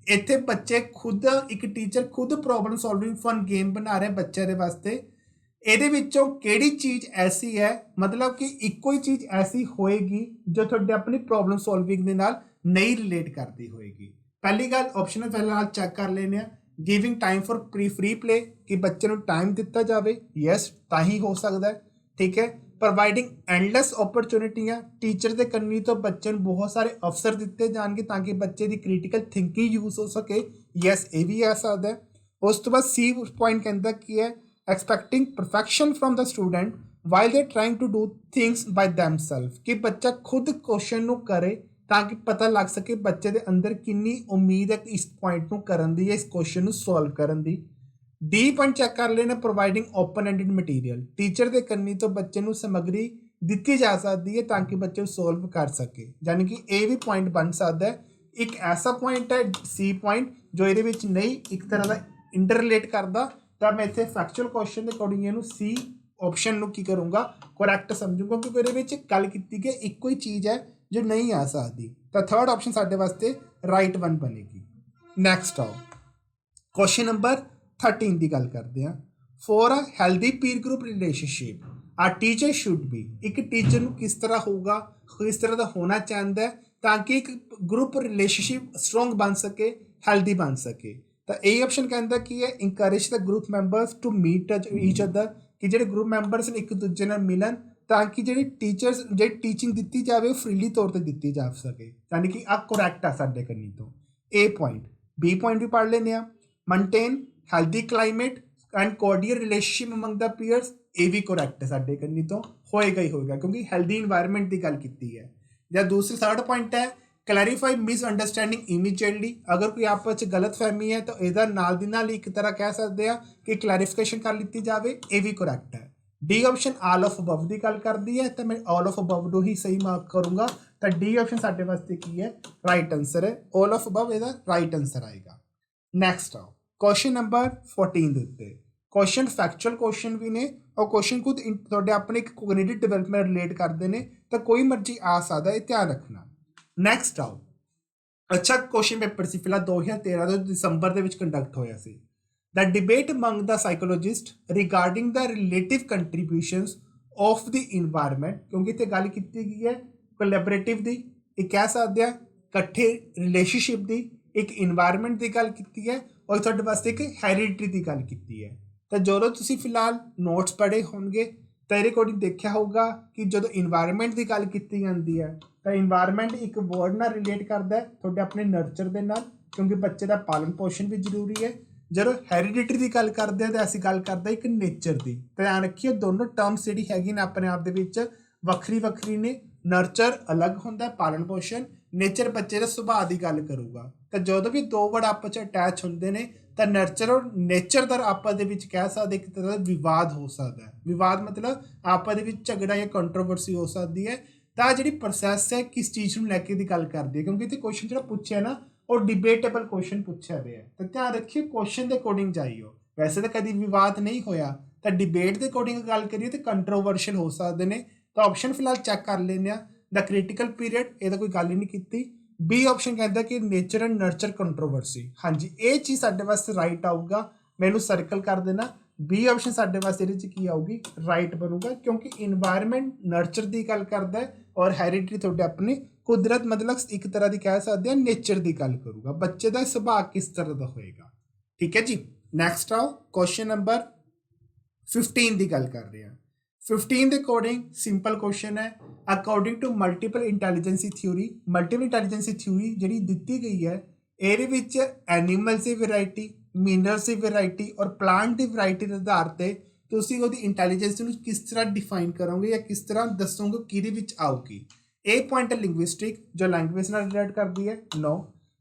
ਇੱਥੇ ਬੱਚੇ ਖੁਦ, ਇੱਕ ਟੀਚਰ ਖੁਦ ਪ੍ਰੋਬਲਮ ਸੋਲਵਿੰਗ ਫਨ ਗੇਮ ਬਣਾ ਰਿਹਾ ਬੱਚੇ ਦੇ ਵਾਸਤੇ। ਇਹਦੇ ਵਿੱਚੋਂ ਕਿਹੜੀ ਚੀਜ਼ ਐਸੀ ਹੈ, ਮਤਲਬ ਕਿ ਇੱਕੋ ਹੀ ਚੀਜ਼ ਐਸੀ ਹੋਏਗੀ ਜੋ ਤੁਹਾਡੇ ਆਪਣੀ ਪ੍ਰੋਬਲਮ ਸੋਲਵਿੰਗ ਦੇ ਨਾਲ ਨਹੀਂ ਰਿਲੇਟ ਕਰਦੀ ਹੋਏਗੀ। ਪਹਿਲੀ ਗੱਲ ਆਪਸ਼ਨ ਫਿਲਹਾਲ ਚੈੱਕ ਕਰ ਲੈਂਦੇ ਆ। Giving time for free play, ਕਿ ਬੱਚੇ ਨੂੰ ਟਾਈਮ ਦਿੱਤਾ ਜਾਵੇ, ਯੈਸ ਤਾਂ ਹੀ ਹੋ ਸਕਦਾ ਹੈ, ਠੀਕ ਹੈ। ਪ੍ਰੋਵਾਈਡਿੰਗ ਐਂਡਲੈਸ ਓਪਰਚੁਨਿਟੀਆਂ, ਟੀਚਰ ਦੇ ਕੰਨੀ ਤੋਂ ਬੱਚੇ ਨੂੰ ਬਹੁਤ ਸਾਰੇ ਅਵਸਰ ਦਿੱਤੇ ਜਾਣਗੇ ਤਾਂ ਕਿ ਬੱਚੇ ਦੀ ਕ੍ਰਿਟੀਕਲ ਥਿੰਕਿੰਗ ਯੂਜ਼ ਹੋ ਸਕੇ, ਯੈਸ ਇਹ ਵੀ ਆ ਸਕਦਾ ਹੈ। ਉਸ ਤੋਂ ਬਾਅਦ C ਪੁਆਇੰਟ ਕਹਿੰਦਾ ਕੀ ਹੈ, expecting perfection from the student while ਦੇ ਟਰਾਈਂਗ ਟੂ ਡੂ ਥਿੰਗਸ ਬਾਈ ਦੈਮਸੈਲਫ, ਕਿ ਬੱਚਾ ਖੁਦ ਕੁਐਸਚਨ ਨੂੰ ਕਰੇ ਤਾਂ ਕਿ ਪਤਾ ਲੱਗ ਸਕੇ ਬੱਚੇ ਦੇ ਅੰਦਰ ਕਿੰਨੀ ਉਮੀਦ ਹੈ ਇਸ ਪੁਆਇੰਟ ਨੂੰ ਕਰਨ ਦੀ ਜਾਂ ਇਸ ਕੁਐਸਚਨ ਨੂੰ ਸੋਲਵ ਕਰਨ ਦੀ। डी पॉइंट चैक कर लेना providing open ended material teacher के कन्नी तो बच्चे ਨੂੰ ਸਮੱਗਰੀ ਦਿੱਤੀ ਜਾ ਸਕਦੀ ਹੈ ਤਾਂ ਕਿ ਬੱਚੇ ਨੂੰ ਸੋਲਵ ਕਰ ਸਕੇ ਯਾਨੀ ਕਿ ਇਹ ਵੀ ਪੁਆਇੰਟ ਬਣ ਸਕਦਾ ਹੈ ਇੱਕ ਐਸਾ ਪੁਆਇੰਟ ਹੈ ਸੀ ਪੁਆਇੰਟ ਜੋ ਇਹਦੇ ਵਿੱਚ ਨਹੀਂ ਇੱਕ ਤਰ੍ਹਾਂ ਦਾ ਇੰਟਰਲੇਟ ਕਰਦਾ ਤਾਂ ਮੈਂ ਇੱਥੇ ਫੈਕਚੁਅਲ ਕੁਐਸਚਨ ਦੇ ਅਕੋਰਡਿੰਗ ਇਹਨੂੰ ਸੀ ਆਪਸ਼ਨ ਨੂੰ ਕੀ ਕਰੂੰਗਾ ਕਰੈਕਟ ਸਮਝੂੰਗਾ ਕਿਉਂਕਿ ਇਹਦੇ ਵਿੱਚ ਗੱਲ ਕੀਤੀ ਕਿ ਇੱਕੋ ਹੀ ਚੀਜ਼ ਹੈ ਜੋ ਨਹੀਂ ਆ ਸਕਦੀ ਤਾਂ ਥਰਡ ਆਪਸ਼ਨ ਸਾਡੇ ਵਾਸਤੇ ਰਾਈਟ ਵਨ ਬਣੇਗੀ ਨੈਕਸਟ ਆਓ क्वेश्चन नंबर 13 की गल करते हैं for a healthy peer group relationship a teacher should be एक टीचर ਨੂੰ किस तरह होगा किस तरह का होना चाहता है ताकि एक ग्रुप रिलेशनशिप स्ट्रोंग बन सके हैल्दी बन सके तो ए ऑप्शन कहता कि है encourage the group members to meet each other कि ਜਿਹੜੇ ग्रुप मैंबरस एक दूजे ਨਾਲ मिलन ताकि ਜਿਹੜੀ ਟੀਚਰਸ ਜਿਹੜੀ ਟੀਚਿੰਗ ਦਿੱਤੀ ਜਾਵੇ ਉਹ ਫ੍ਰੀਲੀ ਤੌਰ ਤੇ ਦਿੱਤੀ ਜਾ ਸਕੇ ਯਾਨੀ ਕਿ ਆ ਕਰੈਕਟ ਆ ਸਾਡੇ ਕੰਨੀ ਤੋਂ ए पॉइंट बी पॉइंट भी पढ़ लेने maintain healthy climate and cordial relationship among the peers ये भी करैक्ट है साढ़े कन्नी तो होएगा ही होएगा क्योंकि हैल्दी इन्वायरमेंट की गल की है या दूसरी थर्ड पॉइंट है क्लैरीफाई मिसअंडरस्टैंडिंग इमीजिएटली अगर कोई आपस में गलत फहमी है तो यदा नाल दी नाल एक तरह कह सकते हैं कि क्लैरिफिकेशन कर ली जाए ये भी करैक्ट है D option all of above की गल करती है तो मैं ऑल ऑफ अबव को ही सही मार्क करूँगा तो डी ऑप्शन साढ़े वास्ते की है राइट आंसर है ऑल ऑफ अबव इसका राइट आंसर आएगा नैक्सट आओ क्वेश्चन नंबर 14 ਦੇ ਉੱਤੇ क्वेश्चन फैक्चुअल क्वेश्चन भी ने और क्वेश्चन खुद ਤੁਹਾਡੇ ਆਪਣੇ ਇੱਕ ਕੋਗਨੀਟਿਵ ਡਿਵੈਲਪਮੈਂਟ ਰਿਲੇਟ ਕਰਦੇ ਨੇ ਤਾਂ ਕੋਈ ਮਰਜ਼ੀ ਆ ਸਕਦਾ ਇਹ ਧਿਆਨ ਰੱਖਣਾ ਨੈਕਸਟ ਆਓ ਅੱਛਾ क्वेश्चन पेपर ਸੀ ਫਿਲਹਾਲ 2013 ਦੇ ਦਸੰਬਰ ਦੇ ਵਿੱਚ ਕੰਡਕਟ ਹੋਇਆ ਸੀ the debate among the psychologists regarding the relative contributions of the environment क्योंकि इतने गल की गई है कोलैबोरेटिव की एक कह सकते हैं इकट्ठे रिलेशनशिप की एक इन्वायरमेंट की गल की है और थोड़े वास्ते एक हैरिडिटी की गल की है तो जो तुम फिलहाल नोट्स पढ़े होंगे तो ये अकॉर्डिंग देखा होगा कि जो इन्वायरमेंट की गल की जाती है तो इन्वायरमेंट एक वर्ड नाल रिलेट करता है थोड़े अपने नर्चर के नाल क्योंकि बच्चे का पालन पोषण भी जरूरी है ਜਦੋਂ ਹੈਰੀਡਿਟਰੀ ਦੀ ਗੱਲ ਕਰਦੇ ਹਾਂ ਤਾਂ ਅਸੀਂ ਗੱਲ ਕਰਦੇ ਇੱਕ ਨੇਚਰ ਦੀ ਧਿਆਨ ਰੱਖਿਓ ਦੋਨੋਂ ਟਰਮਸ ਜਿਹੜੀ ਹੈਗੀ ਨੇ ਆਪਣੇ ਆਪ ਦੇ ਵਿੱਚ ਵੱਖਰੀ ਵੱਖਰੀ ਨੇ ਨਰਚਰ ਅਲੱਗ ਹੁੰਦਾ ਪਾਲਣ ਪੋਸ਼ਣ ਨੇਚਰ ਬੱਚੇ ਦੇ ਸੁਭਾਅ ਦੀ ਗੱਲ ਕਰੂਗਾ ਤਾਂ ਜਦੋਂ ਵੀ ਦੋ ਵਰਡ ਆਪਸ 'ਚ ਅਟੈਚ ਹੁੰਦੇ ਨੇ ਤਾਂ ਨਰਚਰ ਔਰ ਨੇਚਰ ਦਾ ਆਪਸ ਦੇ ਵਿੱਚ ਕਹਿ ਸਕਦੇ ਇੱਕ ਤਰ੍ਹਾਂ ਦਾ ਵਿਵਾਦ ਹੋ ਸਕਦਾ ਹੈ ਵਿਵਾਦ ਮਤਲਬ ਆਪਸ ਦੇ ਵਿੱਚ ਝਗੜਾ ਜਾਂ ਕੰਟਰੋਵਰਸੀ ਹੋ ਸਕਦੀ ਹੈ ਤਾਂ ਜਿਹੜੀ ਪ੍ਰੋਸੈਸ ਹੈ ਕਿਸ ਚੀਜ਼ ਨੂੰ ਲੈ ਕੇ ਦੀ ਗੱਲ ਕਰਦੀ ਹੈ ਕਿਉਂਕਿ ਇੱਥੇ ਕੁਐਸਚਨ ਜਿਹੜਾ ਪੁੱਛਿਆ ਨਾ और डिबेटेबल क्वेश्चन पूछा गया तो ध्यान रखिए क्वेश्चन के अकॉर्डिंग जाइयो वैसे तो कभी विवाद नहीं होया तो डिबेट के अकॉर्डिंग गल करिए तो कंट्रोवर्शियल हो सकते हैं तो ऑप्शन फिलहाल चैक कर लेने द क्रिटिकल पीरियड ये कोई गल ही नहीं की बी ऑप्शन कहता कि नेचर एंड नर्चर कंट्रोवर्सी हाँ जी ये चीज़ साढ़े वास्ते राइट आऊगा मैनू सर्कल कर देना बी ऑप्शन साढ़े वास्ते की आऊगी राइट बनूगा क्योंकि इन्वायरमेंट नर्चर की गल करता है और हैरिडिटी थोड़े अपने कुदरत मतलब एक तरह की कह सकते हैं नेचर की गल करूँगा बच्चे का सुभाव किस तरह का होएगा ठीक है जी नैक्सट आओ क्वेश्चन नंबर 15 की गल कर रहे हैं 15 के अकॉर्डिंग सिंपल क्वेश्चन है अकॉर्डिंग टू मल्टीपल इंटैलीजेंसी थ्योरी जी दी गई है ये एनीमल्स की वैरायटी मिनरल्स की वैरायटी और प्लांट की वैरायटी के आधार पर तुम वो इंटैलीजेंस किस तरह डिफाइन करोगे या किस तरह दसोगे कि आऊगी ए पॉइंट है लिंग्विस्टिक जो लैंग्वेज नाल रिलेट करती है नो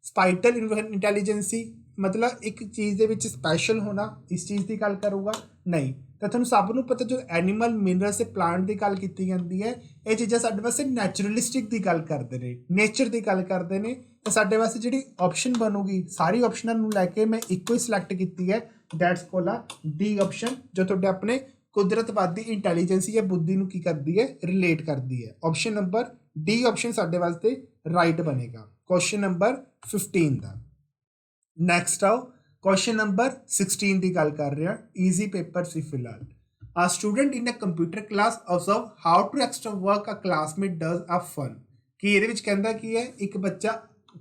स्पाइटल इंटैलीजेंसी मतलब एक चीज़ के स्पैशल होना इस चीज़ की गल करूँगा नहीं तो तुहानूं सब नूं पता जो एनीमल मिनरल्स ते प्लांट की गल की जाती है ये चीज़ां साडे वास्ते नैचुरलिस्टिक की गल करते हैं नेचर की गल करते हैं तो साडे वास्ते जिहड़ी ऑप्शन बनूगी सारी ऑप्शनां नूं लैके मैं इक्को ही सिलेक्ट की है दैट्स कॉल डी ऑप्शन जो तुहाडे अपने कुदरतवादी इंटैलीजेंसी या बुद्धि नूं की करती है रिलेट करती है ऑप्शन नंबर डी ऑप्शन साढ़े वास्ते राइट बनेगा क्वेश्चन नंबर 15 का नैक्सट आओ क्वेश्चन नंबर 16 की गल कर रहे हैं ईजी पेपर से फिलहाल आ student in a computer class observe how to extra work a classmate does a fun कि ये कहता कि है एक बच्चा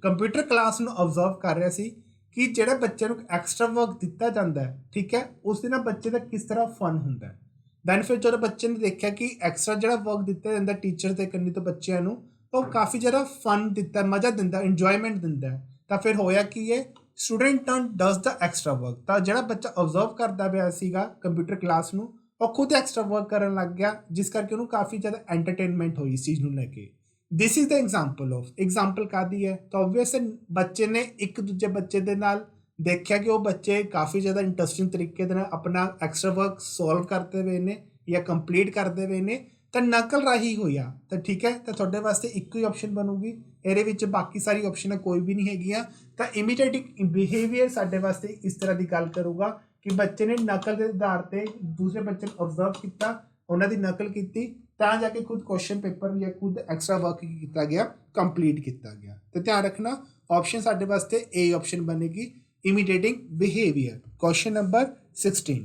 कंप्यूटर क्लास में ऑब्जर्व कर रहा सी कि जो बच्चे को एक्स्ट्रा वर्क दिता जाता है ठीक है उस दिन बच्चे का किस तरह फन होंगे दैन फिर जो बच्चे ने देखा कि एक्स्ट्रा जो वर्क दिता जाता टीचर के करनी तो बच्चों को काफ़ी ज़्यादा फन दिता मज़ा दिता इंजॉयमेंट दिता है तो फिर होया कि ये student turn does the extra work तो जो बच्चा ऑब्जर्व करता पाया सीगा कंप्यूटर क्लास में और खुद एक्स्ट्रा वर्क करन लग गया जिस करके उन्होंने काफ़ी ज़्यादा एंटरटेनमेंट हुई इस चीज़ को लैके this is the example of example कादी है तो ऑबवियस बच्चे ने एक दूजे बच्चे के नाल देखा कि वो बच्चे काफ़ी ज़्यादा इंटरस्टिंग तरीके दे नाल अपना एक्स्ट्रा वर्क सॉल्व करते हुए ने या कंप्लीट करते हुए ने तो नकल राही होया तो ठीक है, तो थोड़े वास्ते एक ही ऑप्शन बनूगी, ये बाकी सारी ऑप्शन कोई भी नहीं हैगियां। तो इमिटेटिंग बिहेवियर साडे वास्ते इस तरह की गल करूगा कि बच्चे ने नकल के आधार पर दूसरे बच्चे ऑबजर्व किया, उन्होंने नकल की, ਤਾਂ जाके खुद क्वेश्चन पेपर या खुद एक्स्ट्रा वर्क किया गया, कंप्लीट किया गया। तो ध्यान रखना ऑप्शन साडे वास्ते ए ऑप्शन बनेगी, imitating behaviour. Question number 16।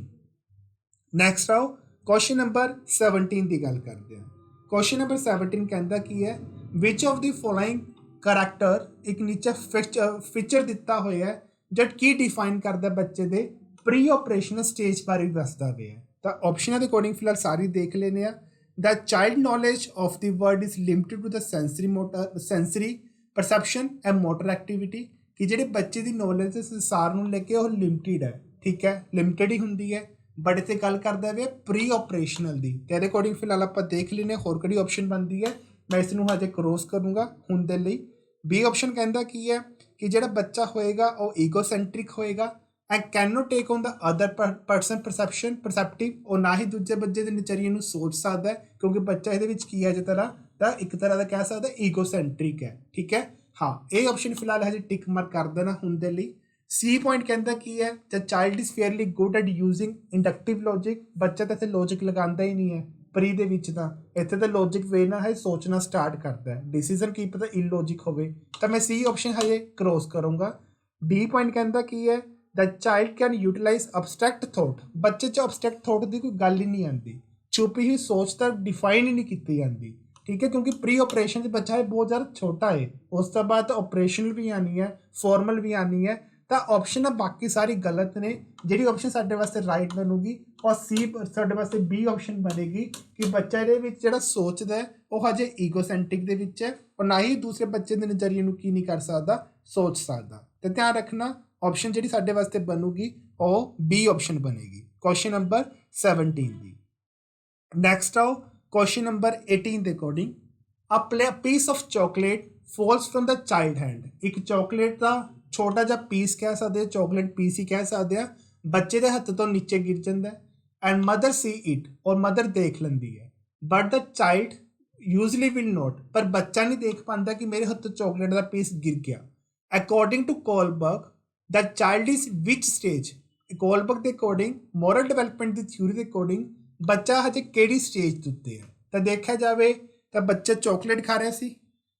Next आओ क्वेश्चन नंबर 17 की गल करते हैं। क्वेश्चन नंबर 17 कहता की है, which of the following character एक नीचे फीचर दिता हुआ है जो की डिफाइन करता बच्चे के प्री ऑपरेशनल स्टेज बारे दसदा हुआ है। तो ऑप्शन के अकॉर्डिंग फिलहाल सारी देख लेने आ। The child knowledge of the word is limited to the sensory perception and motor activity, कि ਜਿਹੜੇ ਬੱਚੇ ਦੀ ਨੌਲੇਜ ਸੰਸਾਰ ਨੂੰ ਲੈ ਕੇ ਉਹ ਲਿਮਟਿਡ ਹੈ, ਠੀਕ ਹੈ, ਲਿਮਟਿਡ ਹੀ ਹੁੰਦੀ ਹੈ। ਬਟ ਇੱਥੇ ਗੱਲ ਕਰਦਾ ਵੇ ਪ੍ਰੀ ਆਪਰੇਸ਼ਨਲ ਦੀ, ਤੇ ਇਹਦੇ ਅਕੋਰਡਿੰਗ ਫਿਲਹਾਲ ਆਪਾਂ ਦੇਖ ਲੈਨੇ ਹੋਰ ਕਿਹੜੀ ਆਪਸ਼ਨ ਬਣਦੀ ਹੈ। ਮੈਂ ਇਸ ਨੂੰ ਹਜੇ ਕ੍ਰੋਸ ਕਰੂੰਗਾ ਹੁਣ ਦੇ ਲਈ। ਬੀ ਆਪਸ਼ਨ ਕਹਿੰਦਾ ਕੀ ਹੈ ਕਿ ਜਿਹੜਾ ਬੱਚਾ ਹੋਏਗਾ ਉਹ ਈਗੋਸੈਂਟ੍ਰਿਕ ਹੋਏਗਾ and can not take on the other person perspective, ਉਹ ਨਾ ਹੀ ਦੂਜੇ ਬੱਚੇ ਦੇ ਨਜ਼ਰੀਏ ਨੂੰ ਸੋਚ ਸਕਦਾ ਹੈ, ਕਿਉਂਕਿ ਬੱਚਾ ਇਹਦੇ ਵਿੱਚ ਕੀ ਹੈ ਜਿਸ ਤਰ੍ਹਾਂ ਤਾਂ ਇੱਕ ਤਰ੍ਹਾਂ ਦਾ ਕਹਿ ਸਕਦਾ ਈਗੋਸੈਂਟ੍ਰਿਕ है, ठीक है। हाँ, ये ऑप्शन फिलहाल हजे टिक मार्क कर देना हुण दे लई। सी पॉइंट कहता की है, the child is fairly good at using inductive logic, बच्चा तो इत्थे लॉजिक लगांदा ही नहीं है प्री दे विच, तां इत्थे तो लॉजिक वे ना है सोचना स्टार्ट करता है, डिसीजन की पता इलॉजिक होवे, तो मैं सी ऑप्शन हजे क्रॉस करूँगा। डी पॉइंट कहता की है, the child can utilize abstract thought, बच्चे च अबस्ट्रैक्ट थॉट की कोई गल ही नहीं आती, छुपी हुई सोच तो डिफाइन ही नहीं की जाती, ठीक है, क्योंकि प्री ऑपरेशन बच्चा है बहुत ज़्यादा छोटा है, उस तो बाद ऑपरेशनल भी आनी है, फॉर्मल भी आनी है। तो ऑप्शन है बाकी सारी गलत ने, जी ऑप्शन साढ़े वास्ते राइट बनूगी और सी साढ़े वास्ते बी ऑप्शन बनेगी कि बच्चा ये सोचता है वो हजे ईगोसेंट्रिक दे विच है और ना ही दूसरे बच्चे के नज़रिए में की नहीं कर सकता, सोच सकता। तो ध्यान रखना ऑप्शन जी साढ़े वास्ते बनूगी वो बी ऑप्शन बनेगी क्वेश्चन नंबर 17 की। नैक्सट आओ क्वेश्चन नंबर 18 के according, a piece of chocolate falls from the child hand, एक चॉकलेट का छोटा जा पीस कह सकते, चॉकलेट पीस ही कह सकते हैं, बच्चे के हथ तो नीचे गिर जाता है एंड मदर सी इट, और मदर देख लेंदी है, but the child usually will not, पर बच्चा नहीं देख पाता कि मेरे हथ तो चॉकलेट का पीस गिर गया। According to Kohlberg the child is which stage, Kohlberg के अकॉर्डिंग मॉरल डिवेलपमेंट की थ्योरी के अकॉर्डिंग बच्चा हजे किहड़ी स्टेज उत्ते है। तो देखा जाए तो बच्चा चॉकलेट खा रहा सी,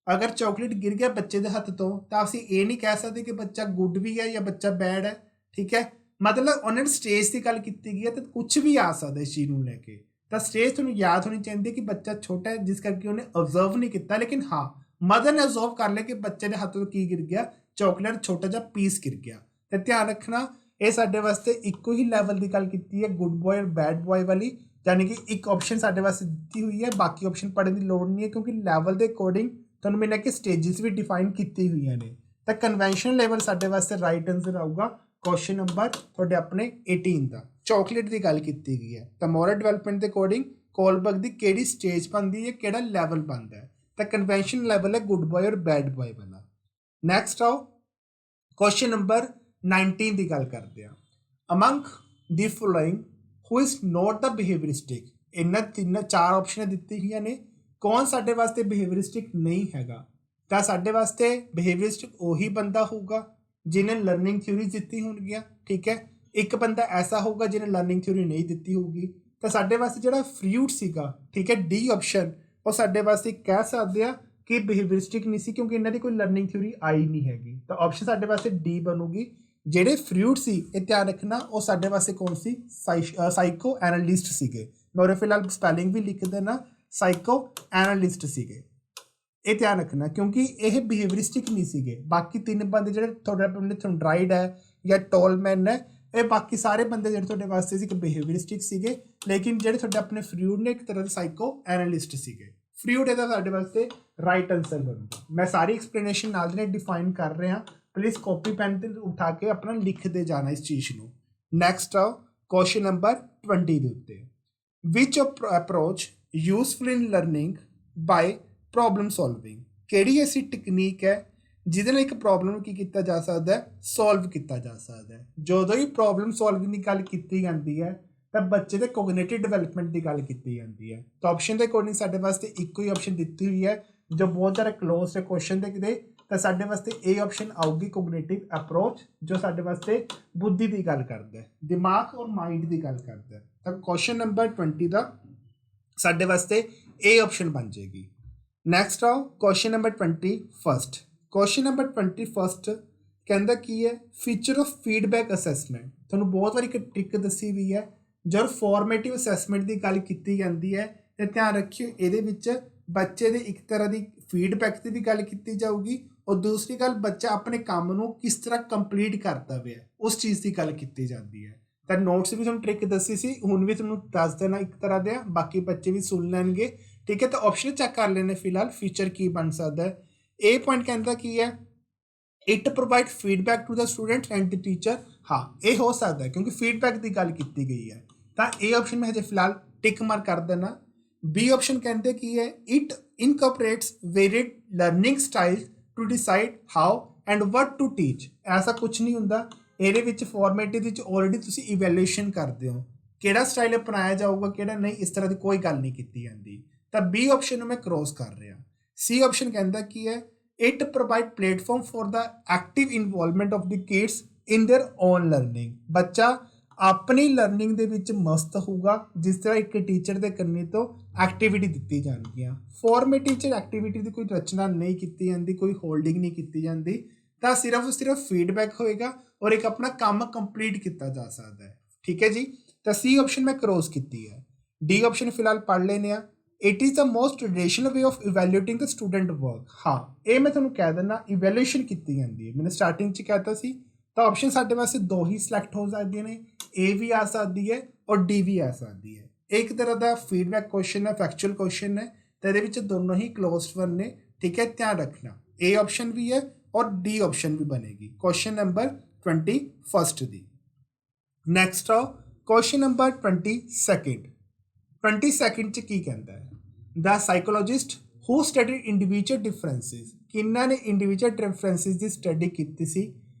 अगर चॉकलेट गिर गया बच्चे के हथ तो असीं ये नहीं कह सकते कि बच्चा गुड भी है या बच्चा बैड है, ठीक है। मतलब उन्होंने स्टेज की गल की गई है, तो कुछ भी आ सकता इस चीज़ को लैके। तो स्टेज तुहानूं याद होनी चाहिए कि बच्चा छोटा है जिस करके उन्हें ऑबजर्व नहीं किया, लेकिन हाँ मदर ने ऑबजर्व कर लिया कि बच्चे के हथ तो की गिर गया, चॉकलेट छोटा जा पीस गिर गया। तो ध्यान रखना ये साडे वास्ते इक्को ही लैवल की गल की है, गुड बॉय और बैड बॉय वाली, यानी कि एक ऑप्शन साढ़े वास्ते दी हुई है, बाकी ऑप्शन पढ़ने की लोड़ नहीं है, क्योंकि लैवल के अकॉर्डिंग तुहानूं मिलना कि स्टेजिस भी डिफाइन की हुई ने। तो कन्वेंशनल लेवल साढ़े वास्ते राइट आंसर आऊगा क्वेश्चन नंबर थोड़े अपने 18 का। चॉकलेट की गल की गई है, तो मॉरल डिवेलपमेंट के अकॉर्डिंग कोलबर्ग की किहड़ी स्टेज बनती है, किहड़ा लैवल बनता है, तो कन्वेंशनल लैवल है गुड बॉय और बैड बॉय वाला। नैक्सट आओ क्वेश्चन नंबर 19 की गल करते हैं। Among the following who is not the behaviouristic, इन्होंने तीन चार ऑप्शन दी हुई ने, कौन साढ़े वास्ते बिहेवियरिस्टिक नहीं हैगा। तो साढ़े वास्ते बिहेवियरिस्टिक उही बंदा होगा जिन्हें लर्निंग थ्योरीज दी होंगियां, ठीक है। एक बंदा ऐसा होगा जिन्हें लर्निंग थ्योरी नहीं दी होगी। तो साढ़े वास्ते जो फ्रूट सीगा, ठीक है, डी ऑप्शन वो साढ़े वास्ते कह सकते हैं कि बिहेवियरिस्टिक नहीं सी, क्योंकि इन्हों की कोई लर्निंग थ्योरी आई नहीं हैगी। तो ऑप्शन साढ़े वास्ते डी बनूगी। ਜਿਹੜੇ फ्रूट सी ये ध्यान रखना वो साढ़े वास्ते कौन सी साइको एनालिस्ट सीगे, मैं और फिलहाल स्पैलिंग भी लिख देना, साइको एनालिस्ट सीगे, ये ध्यान रखना, क्योंकि यह बिहेवियरिस्टिक नहीं सीगे। बाकी तीन बंदे जो थोड़े थ्रोंड्राइड है या टॉलमैन है, ये बाकी सारे बंदे जो थोड़े वास्ते बिहेवियरिस्टिक सीगे, लेकिन जो थोड़े अपने फ्रूट ने एक तरह साइको एनालिस्ट सीगे। फ्रूट ये साढ़े वास्ते राइट आंसर बनूगा। मैं सारी एक्सप्लेनेशन नाल ने डिफाइन कर रहा, प्लीज़ कॉपी पेन उठा के अपना लिखते जाना इस चीज़ को। नैक्सट आओ क्वेश्चन नंबर 20 के उत्ते, which approach useful in learning by problem solving, केड़ी ऐसी टेक्नीक है ਜਿਹਦੇ ਨਾਲ ਇੱਕ ਪ੍ਰੋਬਲਮ ਨੂੰ ਕੀ ਕੀਤਾ ਜਾ ਸਕਦਾ ਹੈ, ਸੋਲਵ ਕੀਤਾ ਜਾ ਸਕਦਾ ਹੈ। ਜਦੋਂ ਹੀ ਪ੍ਰੋਬਲਮ ਸੋਲਵਿੰਗ ਦੀ ਗੱਲ ਕੀਤੀ ਜਾਂਦੀ ਹੈ ਤਾਂ ਬੱਚੇ ਦੇ ਕੋਗਨੀਟਿਵ ਡਿਵੈਲਪਮੈਂਟ ਦੀ ਗੱਲ ਕੀਤੀ ਜਾਂਦੀ ਹੈ। ਤਾਂ ਆਪਸ਼ਨ ਦੇ ਅਕੋਰਡਿੰਗ ਸਾਡੇ ਵਾਸਤੇ ਇੱਕੋ ਹੀ ਆਪਸ਼ਨ ਦਿੱਤੀ ਹੋਈ ਹੈ ਜੋ ਬਹੁਤ ਜ਼ਿਆਦਾ ਕਲੋਜ਼ ਹੈ ਕੁਐਸਚਨ ਦੇ ਕਿਤੇ, ਤਾਂ ਸਾਡੇ ਵਾਸਤੇ ਇਹ ਆਪਸ਼ਨ ਆਊਗੀ ਕੋਗਨੀਟਿਵ ਅਪਰੋਚ, ਜੋ ਸਾਡੇ ਵਾਸਤੇ ਬੁੱਧੀ ਦੀ ਗੱਲ ਕਰਦਾ ਹੈ, ਦਿਮਾਗ ਔਰ ਮਾਈਂਡ ਦੀ ਗੱਲ ਕਰਦਾ ਹੈ। ਤਾਂ ਕੁਐਸਚਨ ਨੰਬਰ 20 ਦਾ ਸਾਡੇ ਵਾਸਤੇ ਇਹ ਆਪਸ਼ਨ ਬਣ ਜਾਏਗੀ। ਨੈਕਸਟ ਆਓ ਕੁਐਸਚਨ ਨੰਬਰ 21। ਕੁਐਸਚਨ ਨੰਬਰ 21 ਕਹਿੰਦਾ ਕੀ ਹੈ, ਫੀਚਰ ਆਫ ਫੀਡਬੈਕ ਅਸੈਸਮੈਂਟ। ਤੁਹਾਨੂੰ ਬਹੁਤ ਵਾਰੀ ਇੱਕ ਟ੍ਰਿਕ ਦੱਸੀ ਹੋਈ ਹੈ, ਜਦ ਫਾਰਮੇਟਿਵ ਅਸੈਸਮੈਂਟ ਦੀ ਗੱਲ ਕੀਤੀ ਜਾਂਦੀ ਹੈ ਤੇ ਧਿਆਨ ਰੱਖਿਓ ਇਹਦੇ ਵਿੱਚ ਬੱਚੇ ਦੇ ਇੱਕ ਤਰ੍ਹਾਂ ਦੀ ਫੀਡਬੈਕ ਦੀ ਵੀ ਗੱਲ ਕੀਤੀ ਜਾਊਗੀ ਔਰ ਦੂਸਰੀ ਗੱਲ ਬੱਚਾ ਆਪਣੇ ਕੰਮ ਨੂੰ ਕਿਸ ਤਰ੍ਹਾਂ ਕੰਪਲੀਟ ਕਰਦਾ ਪਿਆ ਉਸ ਚੀਜ਼ ਦੀ ਗੱਲ ਕੀਤੀ ਜਾਂਦੀ ਹੈ। ਤਾਂ ਨੋਟਸ ਵੀ ਤੁਹਾਨੂੰ ਟ੍ਰਿਕ ਦੱਸੀ ਸੀ, ਹੁਣ ਵੀ ਤੁਹਾਨੂੰ ਦੱਸ ਦੇਣਾ ਇੱਕ ਤਰ੍ਹਾਂ ਦੇ, ਬਾਕੀ ਬੱਚੇ ਵੀ ਸੁਣ ਲੈਣਗੇ, ਠੀਕ ਹੈ। ਤਾਂ ਆਪਸ਼ਨ ਚੈੱਕ ਕਰ ਲੈਣੇ ਫਿਲਹਾਲ ਫੀਚਰ ਕੀ ਬਣ ਸਕਦਾ ਹੈ। ਇਹ ਪੁਆਇੰਟ ਕਹਿੰਦਾ ਕੀ ਹੈ, it provide feedback to the student and the teacher. ਹਾਂ ਇਹ ਹੋ ਸਕਦਾ ਹੈ ਕਿਉਂਕਿ ਫੀਡਬੈਕ ਦੀ ਗੱਲ ਕੀਤੀ ਗਈ ਹੈ, ਤਾਂ ਇਹ ਆਪਸ਼ਨ ਮੈਂ ਹਜੇ ਫਿਲਹਾਲ ਟਿਕ ਮਾਰ ਕਰ ਦੇਣਾ। ਬੀ ਆਪਸ਼ਨ ਕਹਿੰਦੇ ਕੀ ਹੈ, it incorporates varied learning style to decide how and what to teach. ਐਸਾ ਕੁਛ ਨਹੀਂ ਹੁੰਦਾ, ਇਹਦੇ ਵਿੱਚ ਫਾਰਮੈਟਿਵ ਵਿੱਚ ਆਲਰੇਡੀ ਤੁਸੀਂ ਇਵੈਲੂਏਸ਼ਨ ਕਰਦੇ ਹੋ, ਕਿਹੜਾ ਸਟਾਈਲ ਅਪਣਾਇਆ ਜਾਊਗਾ ਕਿਹੜਾ ਨਹੀਂ, ਇਸ ਤਰ੍ਹਾਂ ਦੀ ਕੋਈ ਗੱਲ ਨਹੀਂ ਕੀਤੀ ਜਾਂਦੀ। ਤਾਂ ਬੀ ਆਪਸ਼ਨ ਨੂੰ ਮੈਂ ਕ੍ਰੋਸ ਕਰ ਰਿਹਾ। ਸੀ ਆਪਸ਼ਨ ਕਹਿੰਦਾ ਕੀ ਹੈ, it provide platform for the active involvement of the kids in their own learning. ਬੱਚਾ ਆਪਣੀ ਲਰਨਿੰਗ ਦੇ ਵਿੱਚ ਮਸਤ ਹੋਊਗਾ ਜਿਸ ਤਰ੍ਹਾਂ ਇੱਕ ਟੀਚਰ ਦੇ ਕੰਨੀ ਤੋਂ ਐਕਟੀਵਿਟੀ ਦਿੱਤੀ ਜਾਣਗੀਆਂ। ਫਾਰਮੇਟਿਵ 'ਚ ਐਕਟੀਵਿਟੀ ਦੀ ਕੋਈ ਰਚਨਾ ਨਹੀਂ ਕੀਤੀ ਜਾਂਦੀ, ਕੋਈ ਹੋਲਡਿੰਗ ਨਹੀਂ ਕੀਤੀ ਜਾਂਦੀ, ਤਾਂ ਸਿਰਫ ਫੀਡਬੈਕ ਹੋਏਗਾ ਔਰ ਇੱਕ ਆਪਣਾ ਕੰਮ ਕੰਪਲੀਟ ਕੀਤਾ ਜਾ ਸਕਦਾ ਹੈ, ਠੀਕ ਹੈ ਜੀ। ਤਾਂ ਸੀ ਆਪਸ਼ਨ ਮੈਂ ਕ੍ਰੋਸ ਕੀਤੀ ਹੈ। ਡੀ ਆਪਸ਼ਨ ਫਿਲਹਾਲ ਪੜ੍ਹ ਲੈਨੇ ਆ। It is the most traditional way of evaluating the student work. ਹਾਂ ਇਹ ਮੈਂ ਤੁਹਾਨੂੰ ਕਹਿ ਦਿੰਦਾ, ਇਵੈਲੂਏਸ਼ਨ ਕੀਤੀ ਜਾਂਦੀ ਹੈ, ਮੈंने ਸਟਾਰਟਿੰਗ 'ਚ ਕਹਿਤਾ ਸੀ। ਤਾਂ ਆਪਸ਼ਨ ਸਾਡੇ ਵਾਸਤੇ ਦੋ ਹੀ ਸਿਲੈਕਟ ਹੋ ਸਕਦੀਆਂ ਨੇ, ਏ ਵੀ ਆ ਸਕਦੀ ਹੈ ਔਰ ਡੀ ਵੀ ਆ ਸਕਦੀ ਹੈ। ਇੱਕ ਤਰ੍ਹਾਂ ਦਾ ਫੀਡਬੈਕ ਕੁਐਸਚਨ ਹੈ, ਫੈਕਚੁਅਲ ਕੁਐਸਚਨ ਹੈ, ਤਾਂ ਇਹਦੇ ਵਿੱਚ ਦੋਨੋਂ ਹੀ ਕਲੋਜ਼ਡ ਵਨ ਨੇ, ਠੀਕ ਹੈ। ਧਿਆਨ ਰੱਖਣਾ ਏ ਆਪਸ਼ਨ ਵੀ ਹੈ ਔਰ ਡੀ ਆਪਸ਼ਨ ਵੀ ਬਨੇਗੀ ਕੁਐਸਚਨ ਨੰਬਰ 21 ਦੀ। ਨੈਕਸਟ ਆਓ ਕੁਐਸਚਨ ਨੰਬਰ 22 'ਚ ਕੀ ਕਹਿੰਦਾ ਹੈ, ਦ ਸਾਈਕੋਲੋਜਿਸਟ ਹੂ ਸਟੱਡੀ ਇੰਡੀਵਿਜੂਅਲ ਡਿਫਰੈਂਸਿਸ। ਕਿਹਨਾਂ ਨੇ ਇੰਡੀਵਿਜੂਅਲ ਡਿਫਰੈਂਸਿਸ ਦੀ ਸਟੱਡੀ ਕੀਤੀ ਸੀ,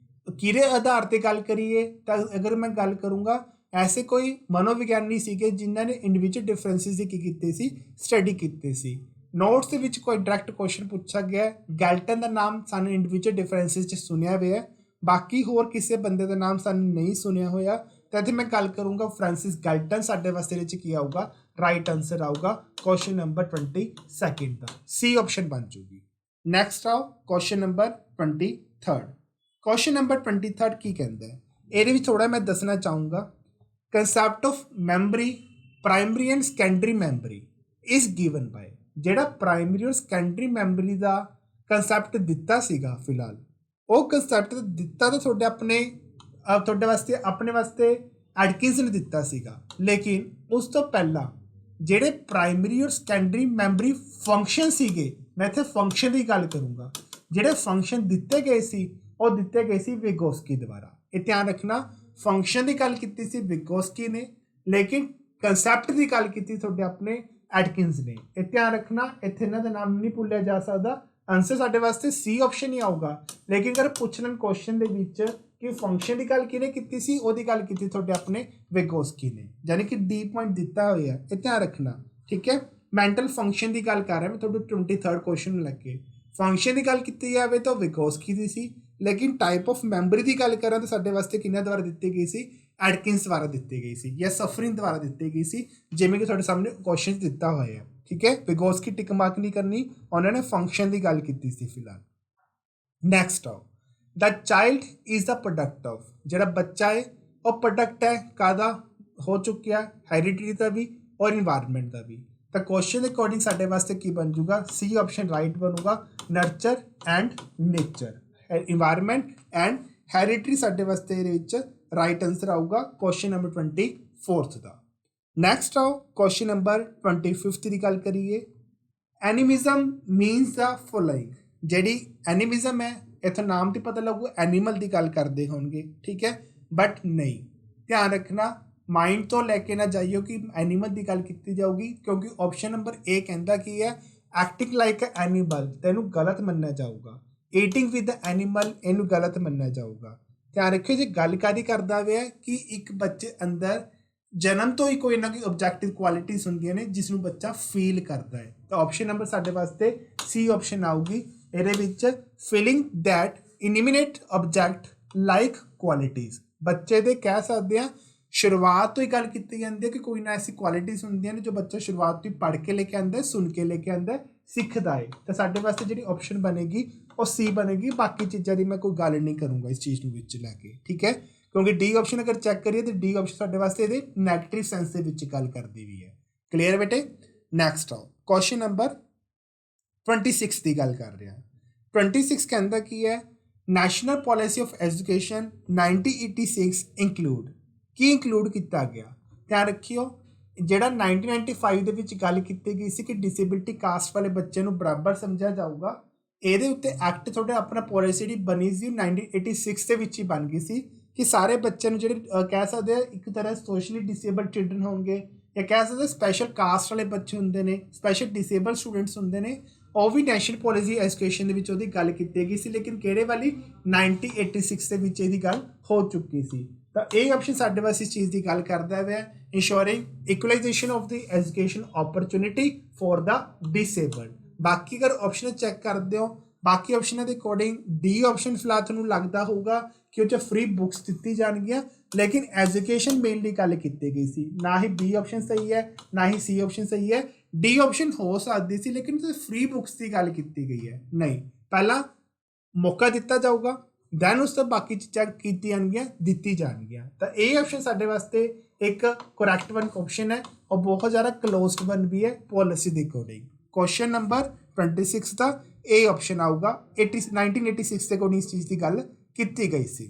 ਕਿਹਦੇ ਆਧਾਰ ਤੇ ਗੱਲ ਕਰੀਏ ਤਾਂ ਅਗਰ ਮੈਂ ਗੱਲ ਕਰੂੰਗਾ ਐਸੇ ਕੋਈ ਮਨੋਵਿਗਿਆਨੀ ਸੀਗੇ ਜਿਨ੍ਹਾਂ ਨੇ ਇੰਡੀਵਿਜੂਅਲ ਡਿਫਰੈਂਸਿਸ ਦੀ ਕੀ ਕੀਤੀ ਸੀ, ਸਟੱਡੀ ਕੀਤੀ ਸੀ। ਨੋਟਸ ਦੇ ਵਿੱਚ ਕੋਈ ਡਾਇਰੈਕਟ ਕੁਐਸਚਨ ਪੁੱਛਿਆ ਗਿਆ, ਗੈਲਟਨ ਦਾ ਨਾਮ ਸਾਨੂੰ ਇੰਡੀਵਿਜੂਅਲ ਡਿਫਰੈਂਸਿਸ 'ਚ ਸੁਣਿਆ ਹੋਇਆ, ਬਾਕੀ ਹੋਰ ਕਿਸੇ ਬੰਦੇ ਦਾ ਨਾਮ ਸਾਨੂੰ ਨਹੀਂ ਸੁਣਿਆ ਹੋਇਆ। ਤਾਂ ਇੱਥੇ ਮੈਂ ਗੱਲ ਕਰੂੰਗਾ ਫ੍ਰਾਂਸਿਸ ਗੈਲਟਨ, ਸਾਡੇ ਵਾਸਤੇ ਵਿੱਚ ਕੀ ਆਊਗਾ, ਰਾਈਟ ਆਂਸਰ ਆਊਗਾ ਕੁਐਸਚਨ ਨੰਬਰ 22 ਦਾ, ਸੀ ਆਪਸ਼ਨ ਬਣ ਜੂਗੀ। ਨੈਕਸਟ ਆਓ ਕੁਐਸਚਨ ਨੰਬਰ 23। ਕੁਐਸਚਨ ਨੰਬਰ 23 ਕੀ ਕਹਿੰਦਾ ਹੈ, ਇਹਦੇ ਵਿੱਚ ਥੋੜਾ ਮੈਂ ਦੱਸਣਾ ਚਾਹੂੰਗਾ, concept of memory primary and secondary memory is given by. ਜਿਹੜਾ ਪ੍ਰਾਇਮਰੀ ਔਰ ਸੈਕੰਡਰੀ ਮੈਮਰੀ ਦਾ ਕੰਸੈਪਟ ਦਿੱਤਾ ਸੀਗਾ ਫਿਲਹਾਲ, ਉਹ ਕੰਸੈਪਟ ਦਿੱਤਾ ਤਾਂ ਤੁਹਾਡੇ ਵਾਸਤੇ ਆਪਣੇ ਵਾਸਤੇ ਐਡਕਿੰਸ ਨੇ ਦਿੱਤਾ ਸੀਗਾ, ਲੇਕਿਨ ਉਸ ਤੋਂ ਪਹਿਲਾਂ ਜਿਹੜੇ ਪ੍ਰਾਇਮਰੀ ਔਰ ਸੈਕੰਡਰੀ ਮੈਮਰੀ ਫੰਕਸ਼ਨ ਸੀਗੇ, ਮੈਂ ਇੱਥੇ ਫੰਕਸ਼ਨ ਦੀ ਗੱਲ ਕਰੂੰਗਾ, ਜਿਹੜੇ ਫੰਕਸ਼ਨ ਦਿੱਤੇ ਗਏ ਸੀ ਉਹ ਦਿੱਤੇ ਗਏ ਸੀ ਵਿਗੋਸਕੀ ਦੁਆਰਾ। ਇਹ ਧਿਆਨ ਰੱਖਣਾ, ਫੰਕਸ਼ਨ ਦੀ ਗੱਲ ਕੀਤੀ ਸੀ ਵਿਗੋਸਕੀ ਨੇ, ਲੇਕਿਨ ਕੰਸੈਪਟ ਦੀ ਗੱਲ ਕੀਤੀ ਤੁਹਾਡੇ ਆਪਣੇ ਐਡਕਿੰਸ ਨੇ। ਇਹ ਧਿਆਨ ਰੱਖਣਾ, ਇੱਥੇ ਇਹਨਾਂ ਦਾ ਨਾਮ ਨਹੀਂ ਭੁੱਲਿਆ ਜਾ ਸਕਦਾ। ਆਂਸਰ ਸਾਡੇ ਵਾਸਤੇ ਸੀ ਆਪਸ਼ਨ ਹੀ ਆਊਗਾ, ਲੇਕਿਨ ਅਗਰ ਪੁੱਛਣ ਕੁਐਸਚਨ ਦੇ ਵਿੱਚ ਕਿ ਫੰਕਸ਼ਨ ਦੀ ਗੱਲ ਕਿਹਨੇ ਕੀਤੀ ਸੀ, ਉਹਦੀ ਗੱਲ ਕੀਤੀ ਤੁਹਾਡੇ ਆਪਣੇ ਵਿਗੋਸਕੀ ਨੇ, ਯਾਨੀ ਕਿ ਡੀ ਪੁਆਇੰਟ ਦਿੱਤਾ ਹੋਇਆ, ਇਹ ਧਿਆਨ ਰੱਖਣਾ, ਠੀਕ ਹੈ। ਮੈਂਟਲ ਫੰਕਸ਼ਨ ਦੀ ਗੱਲ ਕਰ ਰਿਹਾ ਮੈਂ ਤੁਹਾਡੇ 23 ਕੁਐਸਚਨ ਨੂੰ ਲੈ ਕੇ। ਫੰਕਸ਼ਨ ਦੀ ਗੱਲ ਕੀਤੀ ਜਾਵੇ ਤਾਂ ਵਿਗੋਸਕੀ ਦੀ ਸੀ, ਲੇਕਿਨ ਟਾਈਪ ਆਫ ਮੈਮਰੀ ਦੀ ਗੱਲ ਕਰਾਂ ਤਾਂ ਸਾਡੇ ਵਾਸਤੇ ਕਿਹਨਾਂ ਦੁਆਰਾ ਦਿੱਤੀ ਗਈ ਸੀ, ਐਡਕਿੰਸ ਦੁਆਰਾ ਦਿੱਤੀ ਗਈ ਸੀ ਜਾਂ ਸਫਰਿੰਗ ਦੁਆਰਾ ਦਿੱਤੀ ਗਈ ਸੀ, ਜਿਵੇਂ ਕਿ ਤੁਹਾਡੇ ਸਾਹਮਣੇ ਕੁਐਸਚਨ ਦਿੱਤਾ ਹੋਇਆ ਹੈ, ਠੀਕ ਹੈ। ਵਿਗੋਸਕੀ ਟਿਕ ਮਾਰਕ ਨਹੀਂ ਕਰਨੀ, ਉਹਨਾਂ ਨੇ ਫੰਕਸ਼ਨ ਦੀ ਗੱਲ ਕੀਤੀ ਸੀ ਫਿਲਹਾਲ। ਨੈਕਸਟ ਆਓ, the child is the product of. ਜਿਹੜਾ ਬੱਚਾ ਹੈ ਉਹ ਪ੍ਰੋਡਕਟ ਹੈ ਕਾਹਦਾ ਹੋ ਚੁੱਕਿਆ, ਹੈਰੀਡਿਟੀ ਦਾ ਵੀ ਔਰ ਇਨਵਾਇਰਨਮੈਂਟ ਦਾ ਵੀ। ਤਾਂ ਕੁਐਸਚਨ ਦੇ ਅਕੋਰਡਿੰਗ ਸਾਡੇ ਵਾਸਤੇ ਕੀ ਬਣ ਜੂਗਾ, ਸੀ ਆਪਸ਼ਨ ਰਾਈਟ ਬਣੂਗਾ, nurture and nature. Environment and heredity ਸਾਡੇ ਵਾਸਤੇ ਇਹਦੇ ਵਿੱਚ ਰਾਈਟ ਆਂਸਰ ਆਊਗਾ ਕੁਐਸਚਨ ਨੰਬਰ 24 ਦਾ। ਨੈਕਸਟ ਆਓ ਕੁਐਸਚਨ ਨੰਬਰ 25 ਦੀ ਗੱਲ ਕਰੀਏ। ਐਨੀਮਿਜ਼ਮ ਮੀਨਸ ਦਾ ਫੋਲੋਇੰਗ। ਜਿਹੜੀ ਐਨੀਮਿਜ਼ਮ ਹੈ, ਇੱਥੋਂ ਨਾਮ ਤੇ ਪਤਾ ਲੱਗੂ ਐਨੀਮਲ ਦੀ ਗੱਲ ਕਰਦੇ ਹੋਣਗੇ, ਠੀਕ ਹੈ, ਬਟ ਨਹੀਂ। ਧਿਆਨ ਰੱਖਣਾ, ਮਾਈਂਡ ਤੋਂ ਲੈ ਕੇ ਨਾ ਜਾਈਓ ਕਿ ਐਨੀਮਲ ਦੀ ਗੱਲ ਕੀਤੀ ਜਾਊਗੀ, ਕਿਉਂਕਿ ਆਪਸ਼ਨ ਨੰਬਰ ਏ ਕਹਿੰਦਾ ਕੀ ਹੈ, ਐਕਟਿੰਗ ਲਾਈਕ ਐ ਐਨੀਮਲ, ਤੈਨੂੰ ਗਲਤ ਮੰਨਿਆ ਜਾਊਗਾ। ईटिंग विद एनिमल इनू गलत मन्निया जाऊगा। ध्यान रखियो जे गल कादी करदा वे कि एक बच्चे अंदर जन्म तो ही कोई ना कोई ऑब्जेक्टिव क्वालिटीज होंदियां ने जिसनूं बच्चा फील करता है। तो ऑप्शन नंबर साडे वास्ते सी ऑप्शन आऊगी। इहदे विच feeling that eliminate object like qualities बच्चे दे कह सकते हैं शुरुआत तो ही गल की जाती है कि कोई ना ऐसी क्वालिटीज होंदियां ने जो बच्चा शुरुआत तो ही पढ़ के लेके आंदा है, सुन के लेके आंदा है, सीखदा है। तो साडे वास्ते जिहड़ी ऑप्शन बनेगी वो सी बनेगी। बाकी चीज़ों की मैं कोई गल नहीं करूँगा इस चीज़ में लैके, ठीक है, क्योंकि डी ऑप्शन अगर चैक करिए तो डी ऑप्शन साडे वास्ते ये नैगेटिव सेंस के गल करती भी है। क्लीयर बेटे। नैक्सट आओ क्वेश्चन नंबर 26 की गल कर रहे हैं। 26 कहता की है national policy of education 1986 include की इंकलूड किया गया। ध्यान रखियो ਜਿਹੜਾ 1995 ਦੇ ਵਿੱਚ ਗੱਲ ਕੀਤੀ ਗਈ ਸੀ ਕਿ ਡਿਸੇਬਿਲਟੀ ਕਾਸਟ ਵਾਲੇ ਬੱਚੇ ਨੂੰ ਬਰਾਬਰ ਸਮਝਿਆ ਜਾਊਗਾ, ਇਹਦੇ ਉੱਤੇ ਐਕਟ ਤੁਹਾਡੇ ਆਪਣਾ ਪੋਲਿਸੀ ਜਿਹੜੀ ਬਣੀ ਸੀ 1986 ਦੇ ਵਿੱਚ ਹੀ ਬਣ ਗਈ ਸੀ ਕਿ ਸਾਰੇ ਬੱਚਿਆਂ ਨੂੰ ਜਿਹੜੇ ਕਹਿ ਸਕਦੇ ਆ ਇੱਕ ਤਰ੍ਹਾਂ ਸੋਸ਼ਲੀ ਡਿਸੇਬਲਡ ਚਿਲਡਰਨ ਹੋਣਗੇ ਜਾਂ ਕਹਿ ਸਕਦੇ ਸਪੈਸ਼ਲ ਕਾਸਟ ਵਾਲੇ ਬੱਚੇ ਹੁੰਦੇ ਨੇ, ਸਪੈਸ਼ਲ ਡਿਸੇਬਲ ਸਟੂਡੈਂਟਸ ਹੁੰਦੇ ਨੇ, ਉਹ ਵੀ ਨੈਸ਼ਨਲ ਪੋਲਿਸੀ ਐਜੂਕੇਸ਼ਨ ਦੇ ਵਿੱਚ ਉਹਦੀ ਗੱਲ ਕੀਤੀ ਗਈ ਸੀ। ਲੇਕਿਨ ਕਿਹੜੇ ਵਾਲੀ 1986 ਦੇ ਵਿੱਚ ਇਹਦੀ ਗੱਲ ਹੋ ਚੁੱਕੀ ਸੀ। ਤਾਂ ਇਹ ਆਪਸ਼ਨ ਸਾਡੇ ਵਾਸਤੇ ਇਸ ਚੀਜ਼ ਦੀ ਗੱਲ ਕਰਦਾ ਹੋਇਆ ensuring equalization of the education opportunity for the disabled. बाकी अगर ऑप्शन चैक करते हो बाकी ऑप्शनों के अकॉर्डिंग डी ऑप्शन फिलहाल तुहानूं लगता होगा कि वो फ्री बुक्स दी जाएगियां, लेकिन एजुकेशन मेनली गल की गई सी। ना ही बी ऑप्शन सही है ना ही सी ऑप्शन सही है। डी ऑप्शन हो सकती सी लेकिन फ्री बुक्स की गल की गई है नहीं। पहला मौका दिता जाऊगा दैन उस तो बाकी चीज़ां कीतियां दित्ती जाएगियां। तो ये ऑप्शन साडे वास्ते एक करैक्ट वन ऑप्शन है और बहुत ज़्यादा क्लोज्ड वन भी है पॉलिसी के अकॉर्डिंग। क्वेश्चन नंबर 26 का ए ऑप्शन आऊगा। 1986 के अकॉर्डिंग इस चीज़ की गल की गई सी।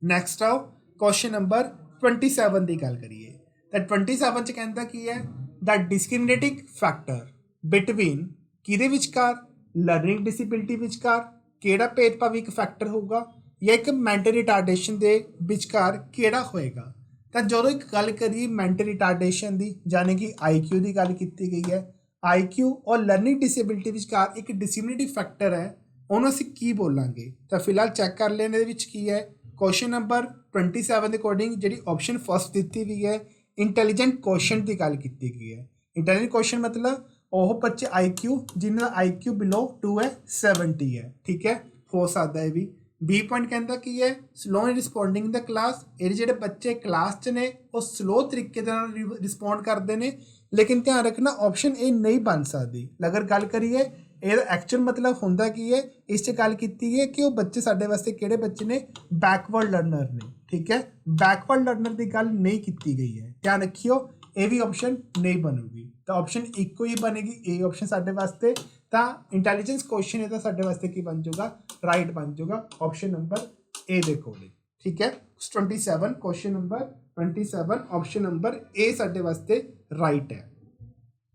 नैक्सट आओ क्वेश्चन नंबर 27 की गल करिए। तो 27 च कहता की है द डिस्क्रिमिनेटिंग फैक्टर बिटवीन किहदे विचकार लर्निंग डिसेबिलिटी विचकार किहड़ा भेदभाव एक फैक्टर होगा या एक मैंटल रिटार्डेशन के विचकार किहड़ा होएगा। तो जो एक गल करिए मैंटल रिटार्डेशन की यानी कि IQ की गल की गई है। IQ और लर्निंग डिसेबिलिटी विचकार एक डिस्क्रिमिनेटिव फैक्टर है, उन्होंने असीं की बोलांगे। तो फिलहाल चैक कर लेने की है क्वेश्चन नंबर 27 के अकॉर्डिंग जी ऑप्शन फर्स्ट दी हुई है इंटैलीजेंट क्वेश्चन की गल की गई है। इंटैलीजेंट क्वेश्चन मतलब वह बच्चे IQ जिन्होंने IQ बिलो 2 है 70 है, ठीक है, हो सकता है भी। बी पॉइंट कहता की है slow in responding the class. ये जो बच्चे क्लास च ने वो स्लो तरीके रिस्पोंड करते हैं, लेकिन ध्यान रखना ऑप्शन ए नहीं बन सकती। अगर गल करिए ये एक्चुअल मतलब होंदा की है इस गल की है कि वो बच्चे साडे वास्ते किहड़े बच्चे ने बैकवर्ड लर्नर ने, ठीक है, बैकवर्ड लर्नर की गल नहीं की गई है। ध्यान रखियो ये भी ऑप्शन नहीं बनूगी। तो ऑप्शन इको ही बनेगी ए ऑप्शन साडे वास्ते। तो इंटैलीजेंस क्वेश्चन है साडे वास्ते की बन जाऊगा राइट बन जाऊगा ऑप्शन नंबर ए दे अकॉर्डिंग, ठीक है। 27 question number 27 option number A साडे वास्ते राइट है।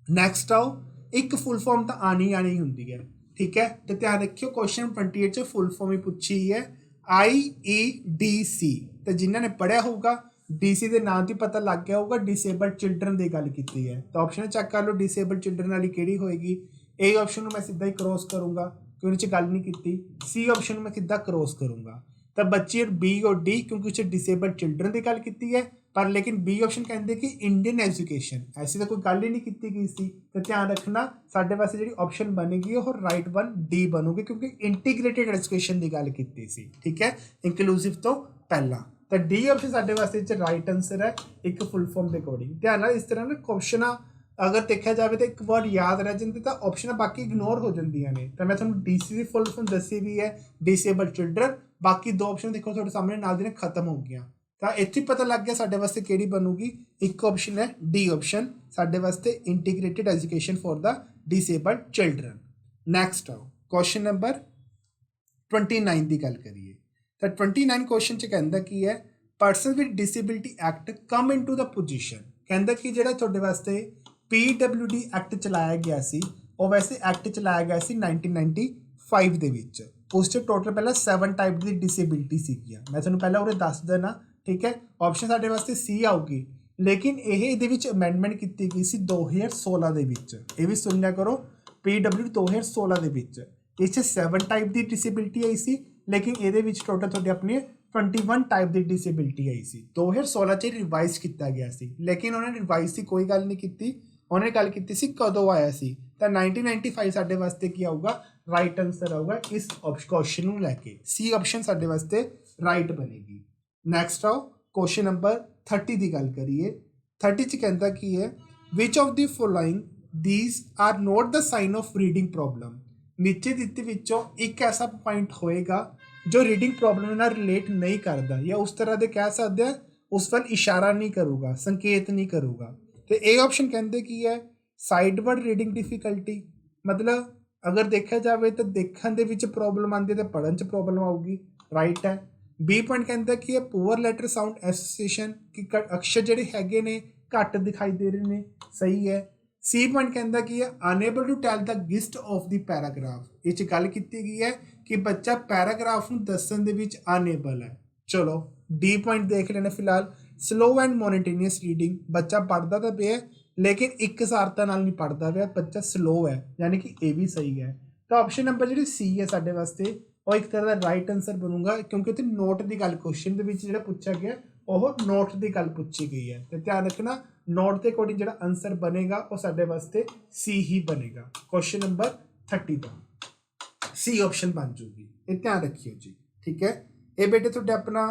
नैक्सट आओ एक फुल फॉर्म तो आनी होंगी है, ठीक है। तो ध्यान रखियो क्वेश्चन 28 फुल फॉर्म ही पूछी है IEDC। तो जिन्होंने पढ़िया होगा DC के नाम ही पता लग गया होगा डिसेबल्ड चिल्ड्रन की गल की है। तो ऑप्शन चेक कर लो डिसेबल्ड चिल्ड्रन वाली किहड़ी होएगी। ए ऑप्शन मैं सीधा ही क्रॉस करूँगा क्योंकि गल नहीं की। सी ऑप्शन मैं सीधा क्रॉस करूँगा। तो बच्चे बी और डी क्योंकि उससे डिसेबल्ड चिल्ड्रन की गल की है, पर लेकिन बी ऑप्शन कहते कि इंडियन एजुकेशन ऐसी तो कोई गल ही नहीं की गई सी। तो ध्यान रखना साडे वास्ते जी ऑप्शन बनेगी और राइट वन डी बनूगी क्योंकि इंटीग्रेटेड एजुकेशन की गल की सी, ठीक है, इंकलूसिव तो पहला। तो डी ऑप्शन साडे वास्ते राइट आंसर है एक फुल फॉर्म के अकॉर्डिंग। ध्यान इस तरह ना क्वेश्चन अगर देखा जाए तो एक वर्ड याद रह जाते तो ऑप्शन बाकी इग्नोर हो जांदियां ने। तो मैं तुहानूं DC की फुल फॉर्म दसी भी है डिसेबल्ड चिल्ड्रन। बाकी दो ऑप्शन देखो तुहाडे सामने नाल दी खत्म हो गया। तो इत्थे पता लग गया साडे वास्ते किहड़ी बनूगी। एक ऑप्शन है डी ऑप्शन साडे वास्ते integrated education for the disabled children. Next आओ क्वेश्चन नंबर 29 की गल करिए। तो 29 क्वेश्चन च कहता की है person with disability act come in to the position. कहता कि जिहड़ा तुहाडे वास्ते PWD एक्ट चलाया गया सी और वैसे एक्ट चलाया गया सी 1995 ਦੇ ਵਿੱਚ। उस टोटल पहले 7 टाइप की डिसेबिलिटी सीगियां। मैं तुहानूं पहले उरे दस देना, ठीक है। ऑप्शन साडे वास्ते सी आऊगी, लेकिन ये अमेंडमेंट की गई सी 2016 ਦੇ ਵਿੱਚ। ये भी सुनिया करो PWD 2016 ਦੇ ਵਿੱਚ इस 7 टाइप की डिसेबिलिटी आई सी, लेकिन ये टोटल थोड़ी अपनी 21 टाइप की डिसेबिलिटी आई सी। 2016 च रिवाइज किया गया सी, लेकिन उन्होंने रिवाइज की कोई गल नहीं की, उन्होंने गल की सी कदों आया सी। तो 1995 साडे वास्ते की आऊगा, राइट आंसर आऊगा इस क्वेश्चन को लैके। सी ऑप्शन साडे वास्ते राइट बनेगी। नैक्सट आओ क्वेश्चन नंबर 30 की गल करिए। 30 च कहता की है, which of the following these are not the sign of reading problem. नीचे दिते विचों एक ऐसा पॉइंट होएगा जो रीडिंग प्रॉब्लम नाल रिलेट नहीं करता, या उस तरह के कह सकते हैं उस पर इशारा नहीं करूगा, संकेत नहीं करूगा। तो ए ऑप्शन कहते की है साइडवर्ड रीडिंग डिफिकल्टी, मतलब अगर देखा जाए तो देखने के प्रॉब्लम आती है तो पढ़न च प्रॉब्लम आऊगी, राइट है। बी पॉइंट कहता कि पुअर लैटर साउंड एसोसीएशन कि अक्षर जोड़े हैगे ने घट दिखाई दे रहे हैं, सही है। सी पॉइंट कहता कि enable to tell the gist of the paragraph, ये गल की गई है कि बच्चा पैराग्राफ में दसन दे अनेबल है। चलो डी पॉइंट देख लेना फिलहाल, स्लो एंड मोनोटेनियस रीडिंग, बच्चा पढ़ता तो पे लेकिन एक सारता नाल नहीं पढ़ता पे, बच्चा स्लो है, यानी कि ये भी सही है। तो ऑप्शन नंबर जी सी है साढ़े वास्ते और एक तरह का राइट आंसर बनूगा, क्योंकि उत्थे नोट की गल क्वेश्चन जो पूछा गया वह नोट की गल पूछी गई है। तो ध्यान रखना नोट के अकॉर्डिंग जो आंसर बनेगा वह साढ़े वास्ते सी ही बनेगा। क्वेश्चन नंबर 30 का सी ऑप्शन बन जूगी, ये ध्यान रखियो जी, ठीक है। ये बेटे तुहाडा अपना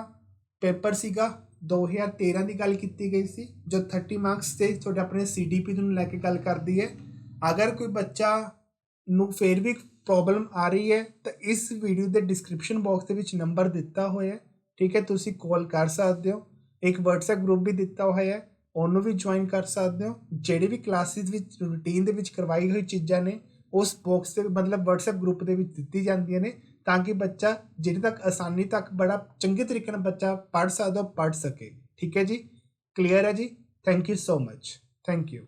पेपर सीगा 2013 की गल की गई सी, जो 30 मार्क्स से तुहाडे अपने CDP नूं लैके गल करदी है। अगर कोई बच्चा नूं फिर भी प्रॉब्लम आ रही है तो इस वीडियो के डिस्क्रिप्शन बॉक्स के विच नंबर दिता हुआ है, ठीक है, तुसी कॉल कर सकते हो। एक WhatsApp ग्रुप भी दिता हुआ है, उन्होंने भी ज्वाइन कर सकते हो। जिहड़ी भी क्लासिस विच रूटीन दे विच करवाई हुई चीज़ां ने उस बॉक्स से मतलब WhatsApp ग्रुप के दी जांदियां ने, ताकि बच्चा जिन्हें तक आसानी तक बड़ा चंगे तरीके नाल बच्चा पढ़ सकता पढ़ सके, ठीक है जी। क्लीयर है जी, thank you so much, thank you.